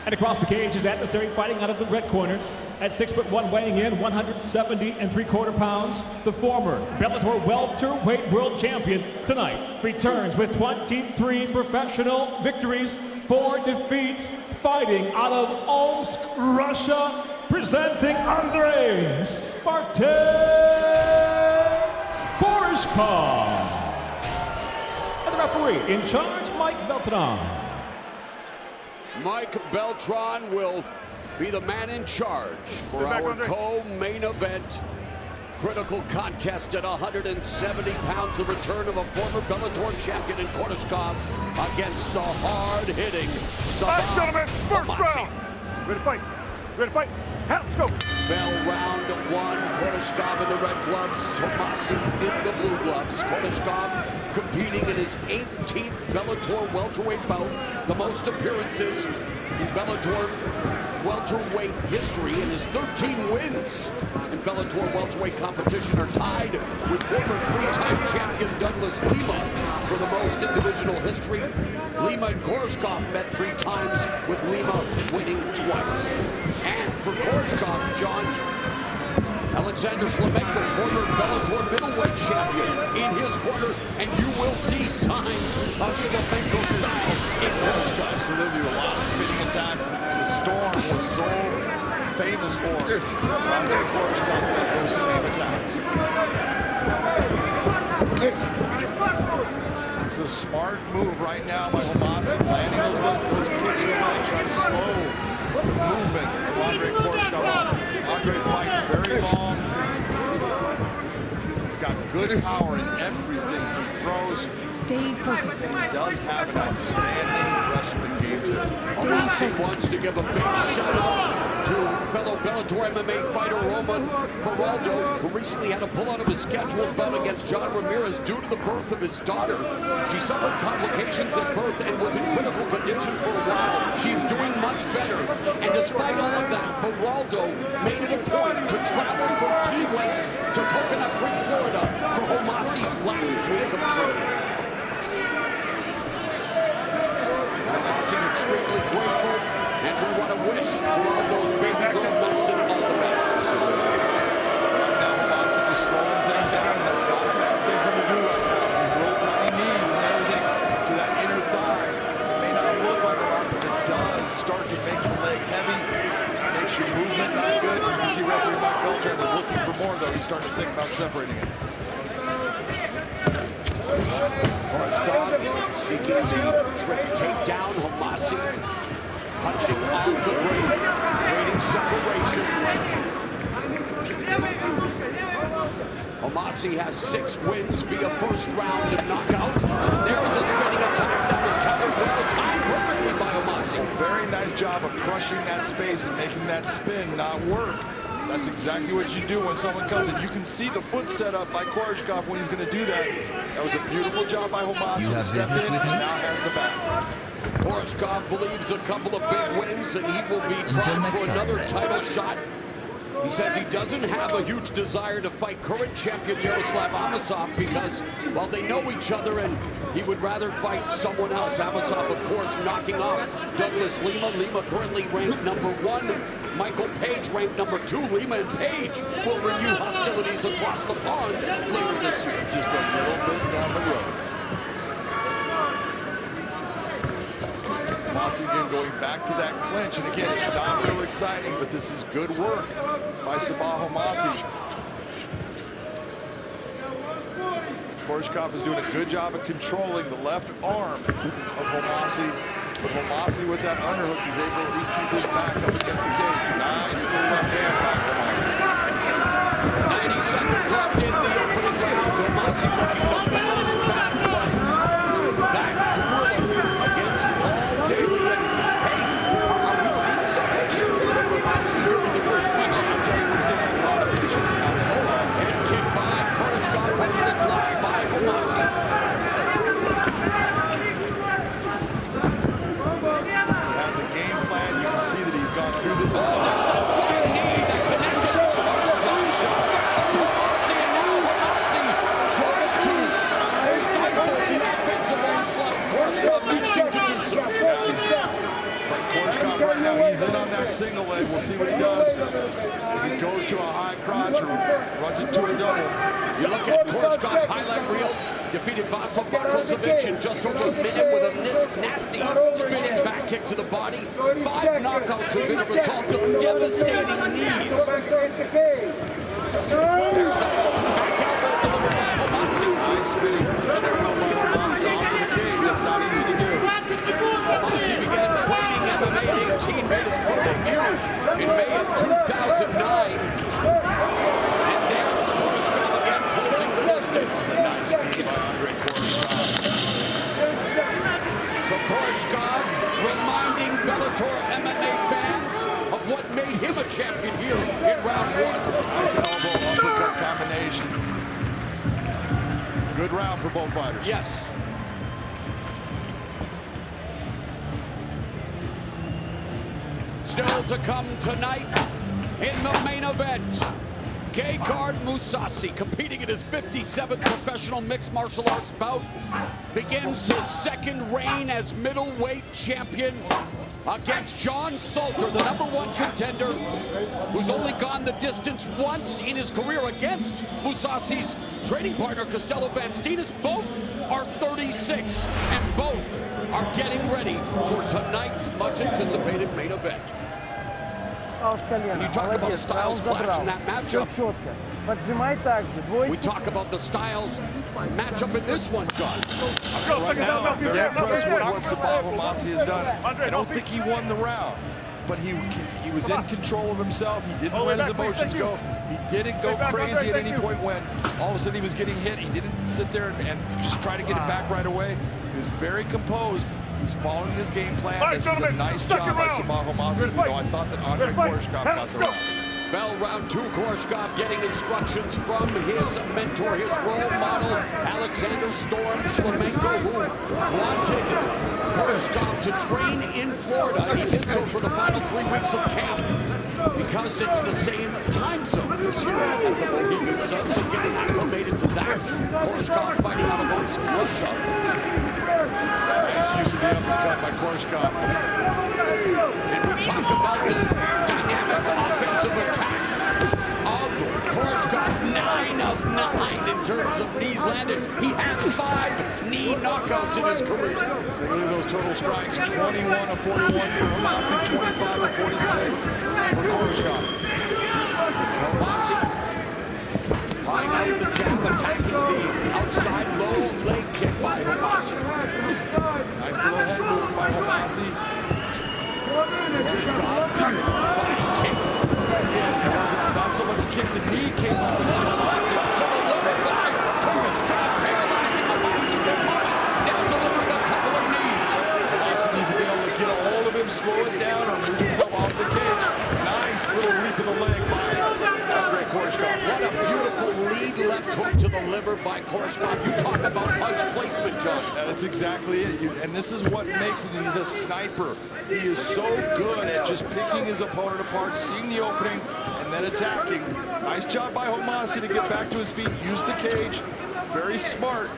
And across the cage, his adversary fighting out of the red corner. At 6 foot 1, weighing in 170 3/4 pounds, the former Bellator welterweight world champion tonight returns with 23 professional victories, 4 defeats, fighting out of Omsk, Russia, presenting Andrei Spartan Koreshkov. And the referee in charge, Mike Beltran. Mike Beltran will be the man in charge for our co-main event. Critical contest at 170 pounds, the return of a former Bellator champion in Koreshkov against the hard-hitting Sabah. Gentlemen, first round. Ready to fight. Ready to fight. Let's go. Bell round 1, Koreshkov in the red gloves, Homasi in the blue gloves. Koreshkov competing in his 18th Bellator welterweight bout, the most appearances in Bellator welterweight history, and his 13 wins in Bellator welterweight competition are tied with former 3-time champion Douglas Lima for the most in divisional history. Lima and Koreshkov met 3 times, with Lima winning twice. And for Koreshkov, John, Alexander Shlemenko, former Bellator middleweight champion, in his corner, and you will see signs of Shlemenko style in Koreshkov. Absolutely, a lot of spinning attacks that the Storm was so famous for. Andre Koreshkov does those same attacks. It's a smart move right now by Homasi, landing those kicks in the leg, trying to slow the movement of Andre Koreshkov. Andre fights very long. He's got good power in everything he throws. Stay focused. He does have an outstanding wrestling game too. Homasi wants to give a big shout out to fellow Bellator MMA fighter Roman Faraldo, who recently had to pull out of his scheduled bout against John Ramirez due to the birth of his daughter. She suffered complications at birth and was in critical condition for a while. She's doing much better. And despite all of that, Faraldo made it a point to travel from Key West to Coconut Creek, Florida for Homasi's last week of training. Homasi extremely grateful, and we want to wish for all those baby girl Maxon all the best. Absolutely. Right now, Homasi just slowing things down. That's not a bad thing for him to do right now. These little tiny knees and everything to that inner thigh. It may not look like a lot, but it does start to make your leg heavy. Makes your movement not good. You see referee Mike Beltran is looking for more, though. He's starting to think about separating it. Koreshkov seeking the trick takedown. Homasi punching on the break, creating separation. Homasi has 6 wins via first round and knockout. And there's a spinning attack that was countered well, timed perfectly by Homasi. A very nice job of crushing that space and making that spin not work. That's exactly what you do when someone comes in. You can see the foot set up by Koreshkov when he's going to do that. That was a beautiful job by Homasi to step in and now has the back. Koreshkov believes a couple of big wins and he will be trying for another title shot. He says he doesn't have a huge desire to fight current champion Yaroslav Amosov because, well, they know each other and he would rather fight someone else. Amosov, of course, knocking off Douglas Lima. Lima currently ranked #1. Michael Page ranked #2. Lima and Page will renew hostilities across the pond later this year. Just a little bit down the road. Mossy again going back to that clinch, and again, it's not real exciting, but this is good work by Sabaho Mossy. Koreshkov is doing a good job of controlling the left arm of Homasi, but Homasi with that underhook is able to at least keep his back up against the cage. Nice little left hand by Homasi. 90 seconds left in the opening round. Homasi looking to bounce back, but that thriller against Paul Daly. And hey, are we seeing some patience in Homasi here in the first round? I'm telling you, we're seeing a lot of patience out of Sabaho. Head kick by Koreshkov, partially blocked by Homasi. He has a game plan. You can see that he's gone through this. Oh, there's a flying knee that connected with Homasi. Shot of Homasi, and now Homasi trying to stifle the offensive onslaught of Koreshkov, managing to do so. But Koreshkov right now, he's in on that single leg. We'll see what he does. If he goes to a high crotch or runs it to a double. You look at Koreshkov's highlight reel. Defeated Vasil Barkosevic in just over a minute with a nasty spinning back kick to the body. 5 knockouts have been a result of devastating knees. There's a back elbow delivered by Homasi. Nice spinning kick by Homasi off of the cage. That's not easy to do. Homasi began training MMA at 18, made his pro debut in May of 2009. And there's Koreshkov again closing the distance. It's a nice knee by Andre Koreshkov. So Koreshkov reminding Bellator MMA fans of what made him a champion here in round 1. Nice elbow uppercut combination. Good round for both fighters. Yes. Still to come tonight in the main event. Gegard Mousasi, competing in his 57th professional mixed martial arts bout, begins his second reign as middleweight champion against John Salter, the #1 contender, who's only gone the distance once in his career against Mousasi's training partner, Costello Van Steenis. Both are 36, and both are getting ready for tonight's much-anticipated main event. And you talk about styles clash in that matchup. We talk about the styles matchup in this one, John. Right now, I'm very impressed with what Sabaho Mossy has done. I don't think he won the round, but he was in control of himself. He didn't let his emotions go. He didn't go crazy at any point when all of a sudden he was getting hit. He didn't sit there and just try to get it back right away. He was very composed. He's following his game plan. This is a nice job by Sabaho Mossy. You know, I thought that Andre Koreshkov got the round. Bell round 2, Koreshkov getting instructions from his mentor, his role model, Alexander Storm Shlemenko, who wanted Koreshkov to train in Florida. He did so for the final 3 weeks of camp because it's the same time zone this year at the Mohegan Sun, so getting acclimated to that. Koreshkov fighting out of Omsk, Russia. Nice use of the uppercut by Koreshkov. And we talk about the dynamic offensive attack of Koreshkov. 9 of 9 in terms of knees landed. He has 5 knee knockouts in his career. Look at those total strikes. 21 of 41 for Homasi, 25 of 46 for Koreshkov. Homasi flying out of the jab, attacking the outside low leg kick by Homasi. Nice little head movement by Homasi. Body kick. Again, it wasn't not so much kick, the knee came out of the Homasi. To the liver by Koreshkov, paralyzing Homasi for a moment. Now delivering a couple of knees. Homasi needs to be able to get a hold of him, slow it down, or move himself off the cage. Nice little leap of the leg by Andre Koreshkov. What a beautiful lead leg left hook to the liver by Koreshkov. You talk about punch placement, John. That's exactly it. And this is what makes it. He's a sniper. He is so good at just picking his opponent apart, seeing the opening, and then attacking. Nice job by Homasi to get back to his feet, use the cage. Very smart.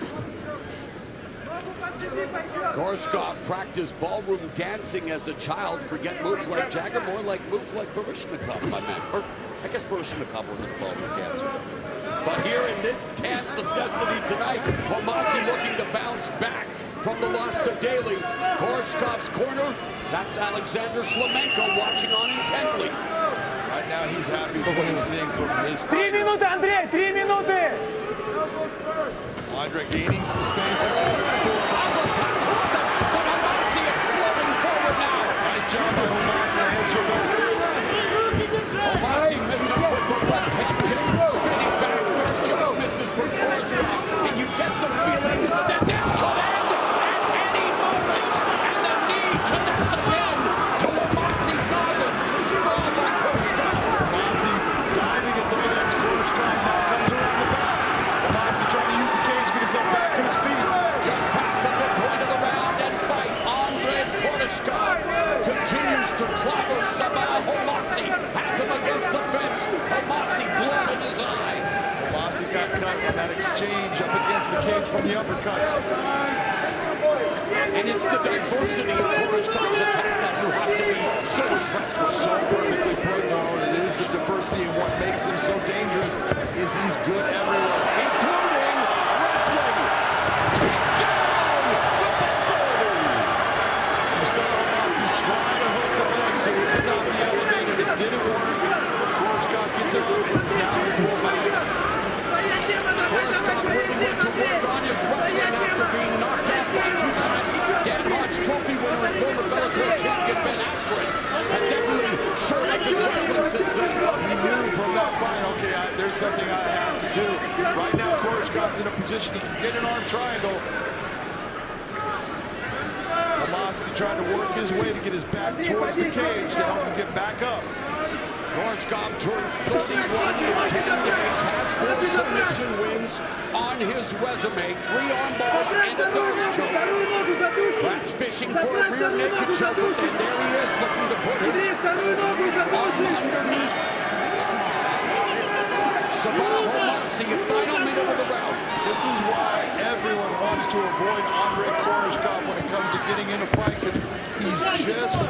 Koreshkov practiced ballroom dancing as a child. Forget moves like Jagger, more like moves like Baryshnikov, my man. Or, I guess Baryshnikov wasn't a ballroom dancer. But here in this dance of destiny tonight, Homasi looking to bounce back from the loss to Daly. Koreshkov's corner, that's Alexander Shlemenko watching on intently. Right now he's happy with what he's seeing from his fighter. 3 minuty, Andrei, 3 minuti. Andre gaining some space. Uppercut toward them, but Homasi exploding forward now. Nice job by Homasi to answer back. Homasi misses with the left hand kick. Spinning back fist just misses for Koreshkov. And you get the feeling that this could end at any moment. And the knee connects again to Homasi's noggin. Sprawled by Koreshkov. Homasi diving at the legs. Koreshkov now comes around the back. Homasi trying to use the cage, get himself back to his feet. Just past the midpoint of the round and fight. Andrei Koreshkov continues to clobber Sabah Homasi. Has him against the fence. Homasi blood in his eye. Homasi got cut in that exchange up against the cage from the uppercuts. And it's the diversity of Koreshkov's attack that you have to be so impressed with. So perfectly put, Ronald. It is the diversity, and what makes him so dangerous is he's good everywhere. Including wrestling. Takedown with authority. You saw Homasi's trying to hook the leg so he could not be elevated. It didn't work. Koreshkov gets it and is now in full mount. Koreshkov really went to work on his wrestling after being knocked out by two-time Dan Hodge Trophy winner and former Bellator champion Ben Askren. Has definitely shored up his wrestling since then. He knew from that fight, okay, there's something I have to do. Right now, Koreshkov's in a position he can get an arm triangle. Homasi trying to work his way to get his back towards the cage to help him get back up. Koreshkov turns 31 in 10 days, has 4 submission wins on his resume, 3 arm bars and a nose choke. Perhaps fishing for a rear naked choke, and there he is looking to put his arm underneath Sabah Homasi, final minute of the round. This is why everyone wants to avoid Andrei Koreshkov when it comes to getting in a fight, because he's just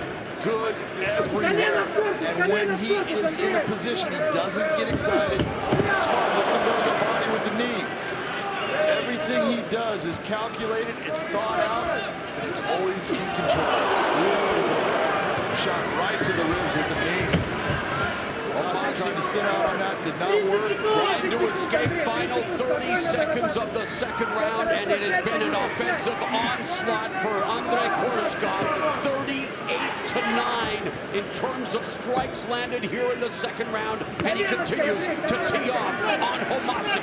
good everywhere. And when he is in a position, he doesn't get excited. He's smart, looking to build the body with the knee. Everything he does is calculated, it's thought out, and it's always in control. Beautiful. Shot right to the ribs with the knee. Homasi trying to sit out on that, did not work. Trying to escape, final 30 seconds of the second round, and it has been an offensive onslaught for Andrei Koreshkov. 38-9 in terms of strikes landed here in the second round, and he continues to tee off on Homasi.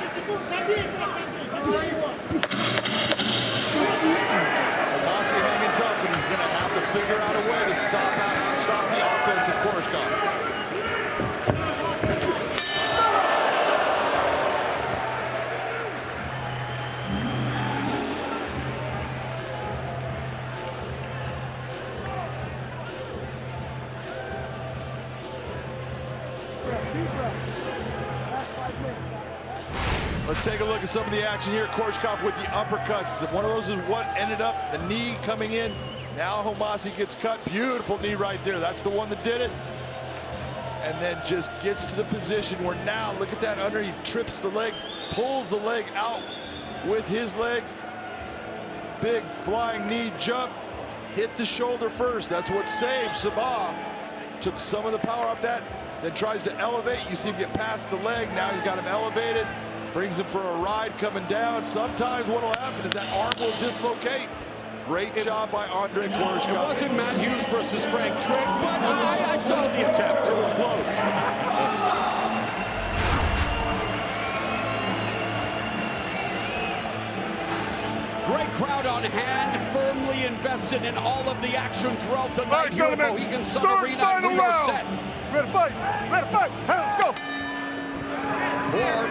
Homasi hanging tough, but he's going to have to figure out a way to stop the offense of Koreshkov. Let's take a look at some of the action here. Koreshkov with the uppercuts. One of those is what ended up, the knee coming in. Now Homasi gets cut. Beautiful knee right there. That's the one that did it. And then just gets to the position where now, look at that under, he trips the leg, pulls the leg out with his leg. Big flying knee jump. Hit the shoulder first. That's what saved Sabah. Took some of the power off that, then tries to elevate. You see him get past the leg. Now he's got him elevated. Brings him for a ride coming down. Sometimes what will happen is that arm will dislocate. Great job by Andrei Koreshkov. It wasn't Matt Hughes versus Frank Trigg, but I saw the attempt. It was close. Great crowd on hand, firmly invested in all of the action throughout the night here at Mohegan Sun Arena. We are set. Ready to fight. Ready to fight. Hey, let's go. for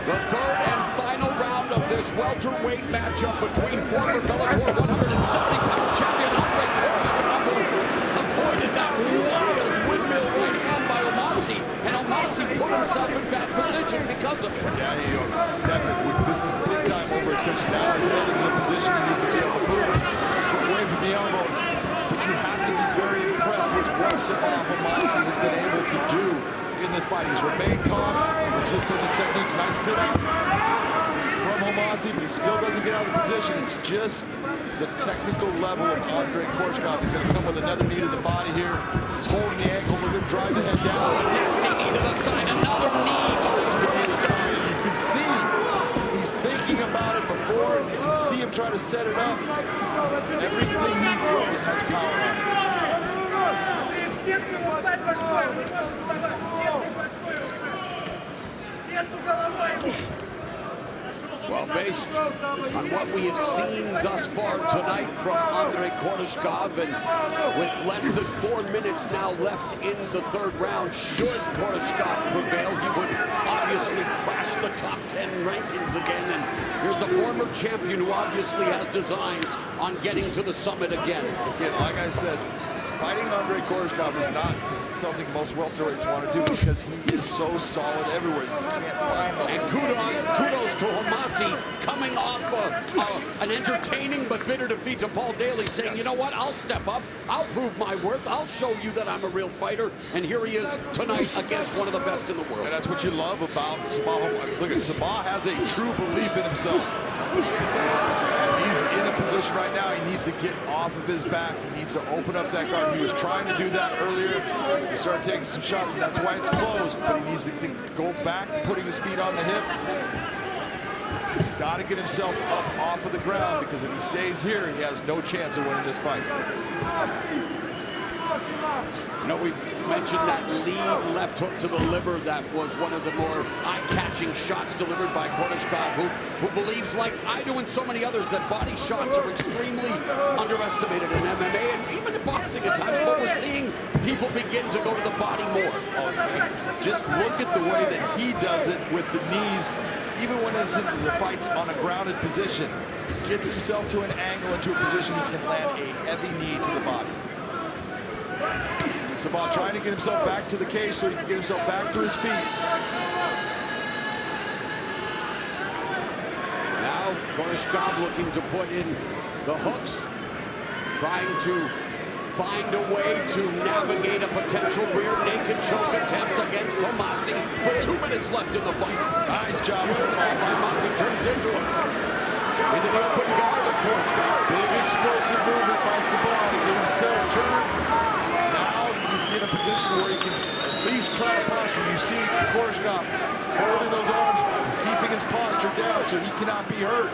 the third and final round of this welterweight matchup between former Bellator 170-pound champion Andre Koreshkov, who avoided that wild windmill right hand by Omasi, and Omasi put himself in bad position because of it. Yeah, definitely. This is big-time overextension. Now his head is in a position he needs to be able to move it away from the elbows. But you have to be very impressed with what Sabah Omasi has been able to do in this fight. He's remained calm. It's just been the techniques. Nice sit-up from Omasi, but he still doesn't get out of the position. It's just the technical level of Andre Koreshkov. He's going to come with another knee to the body here. He's holding the ankle. We're going to drive the head down. A nasty knee to the side. Another knee to the side. You can see he's thinking about it before. You can see him try to set it up. Everything he throws has power on it. Well, based on what we have seen thus far tonight from Andre Koreshkov, and with less than 4 minutes now left in the third round, should Koreshkov prevail, he would obviously crash the top 10 rankings again. And here's a former champion who obviously has designs on getting to the summit again. Again, like I said, fighting Andre Koreshkov is not something most welterweights want to do because he is so solid everywhere. You can't find the... And kudos to Omasi coming off an entertaining but bitter defeat to Paul Daly, saying, you know what, I'll step up, I'll prove my worth, I'll show you that I'm a real fighter, and here he is tonight against one of the best in the world. And that's what you love about Sabah. Look at Sabah has a true belief in himself. And he's in a position right now, he needs to get off of his back, he needs to open up that guard. He was trying to do that earlier. He started taking some shots, and that's why it's closed. But he needs to go back to putting his feet on the hip. He's got to get himself up off of the ground, because if he stays here, he has no chance of winning this fight. You know, we mentioned that lead left hook to the liver that was one of the more eye-catching shots delivered by Koreshkov, who believes, like I do and so many others, that body shots are extremely underestimated in MMA and even in boxing at times, but we're seeing people begin to go to the body more. Oh, just look at the way that he does it with the knees, even when it's in the fights on a grounded position. He gets himself to an angle, into a position he can land a heavy knee to the body. Sabah trying to get himself back to the cage so he can get himself back to his feet. Now Koreshkov looking to put in the hooks, trying to find a way to navigate a potential rear naked choke attempt against Omasi, with 2 minutes left in the fight. Nice job. Omasi turns into him. Into the open guard of Koreshkov. Big explosive movement by Sabah to get himself turned. He's in a position where he can at least try to posture. You see Koreshkov holding those arms, keeping his posture down so he cannot be hurt.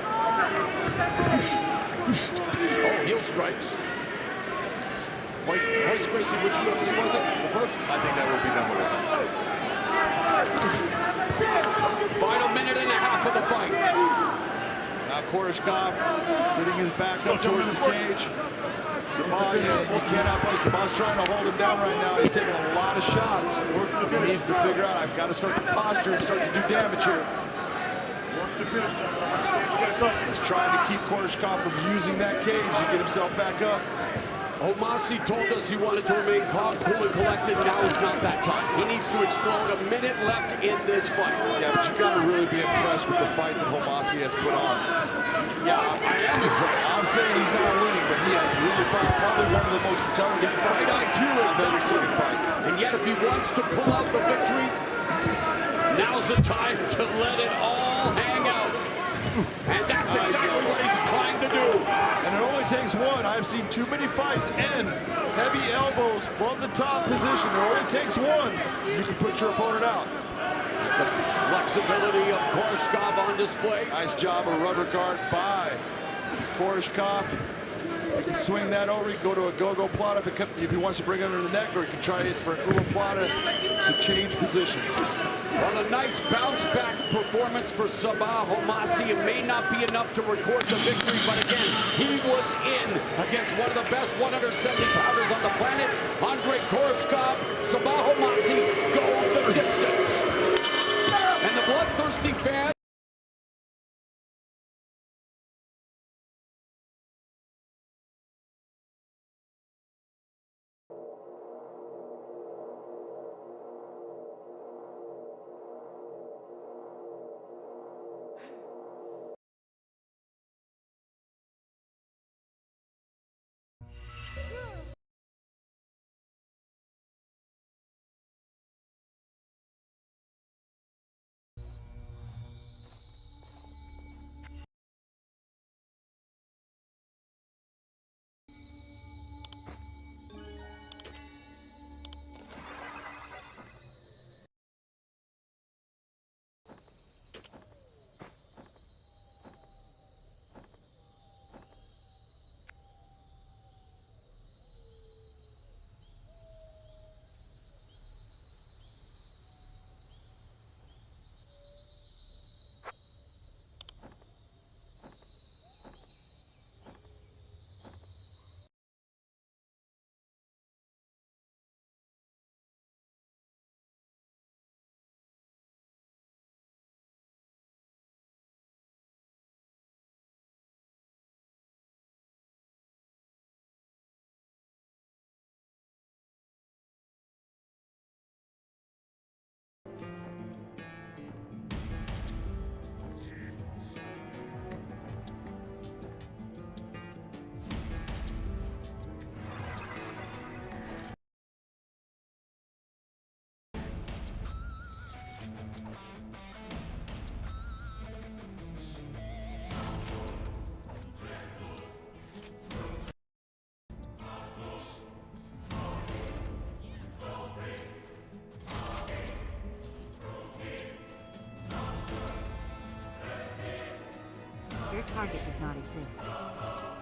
Oh, heel strikes. Royce Gracie, which UFC was it? The first? I think that would be number 1. Final minute and a half of the fight. Now Koreshkov sitting his back up towards the cage. Sabah, you cannot play. Sabah's trying to hold him down right now. He's taking a lot of shots. He needs to figure out, I've got to start to posture and start to do damage here. He's trying to keep Koreshkov from using that cage to get himself back up. Omasi told us he wanted to remain calm, cool, and collected. Now is not that time. He needs to explode. A minute left in this fight. Yeah, but you got to really be impressed with the fight that Omasi has put on. Yeah, I am impressed. I'm saying he's not winning, but he has really fought probably one of the most intelligent fight IQ I've ever seen him fight. And yet, if he wants to pull out the victory, now's the time to let it all hang out. And that's exactly what he's trying to do. And it only takes one. I've seen too many fights end heavy elbows from the top position. It only takes one. You can put your opponent out. It's the flexibility of Koreshkov on display. Nice job of rubber guard by Koreshkov. You can swing that over. You can go to a go-go plata if he wants to bring it under the neck, or you can try it for an uwa plata to change positions. Well, a nice bounce-back performance for Sabah Omasi. It may not be enough to record the victory, but again, he was in against one of the best 170-pounders on the planet, Andre Koreshkov. Sabah Omasi go the distance. target does not exist.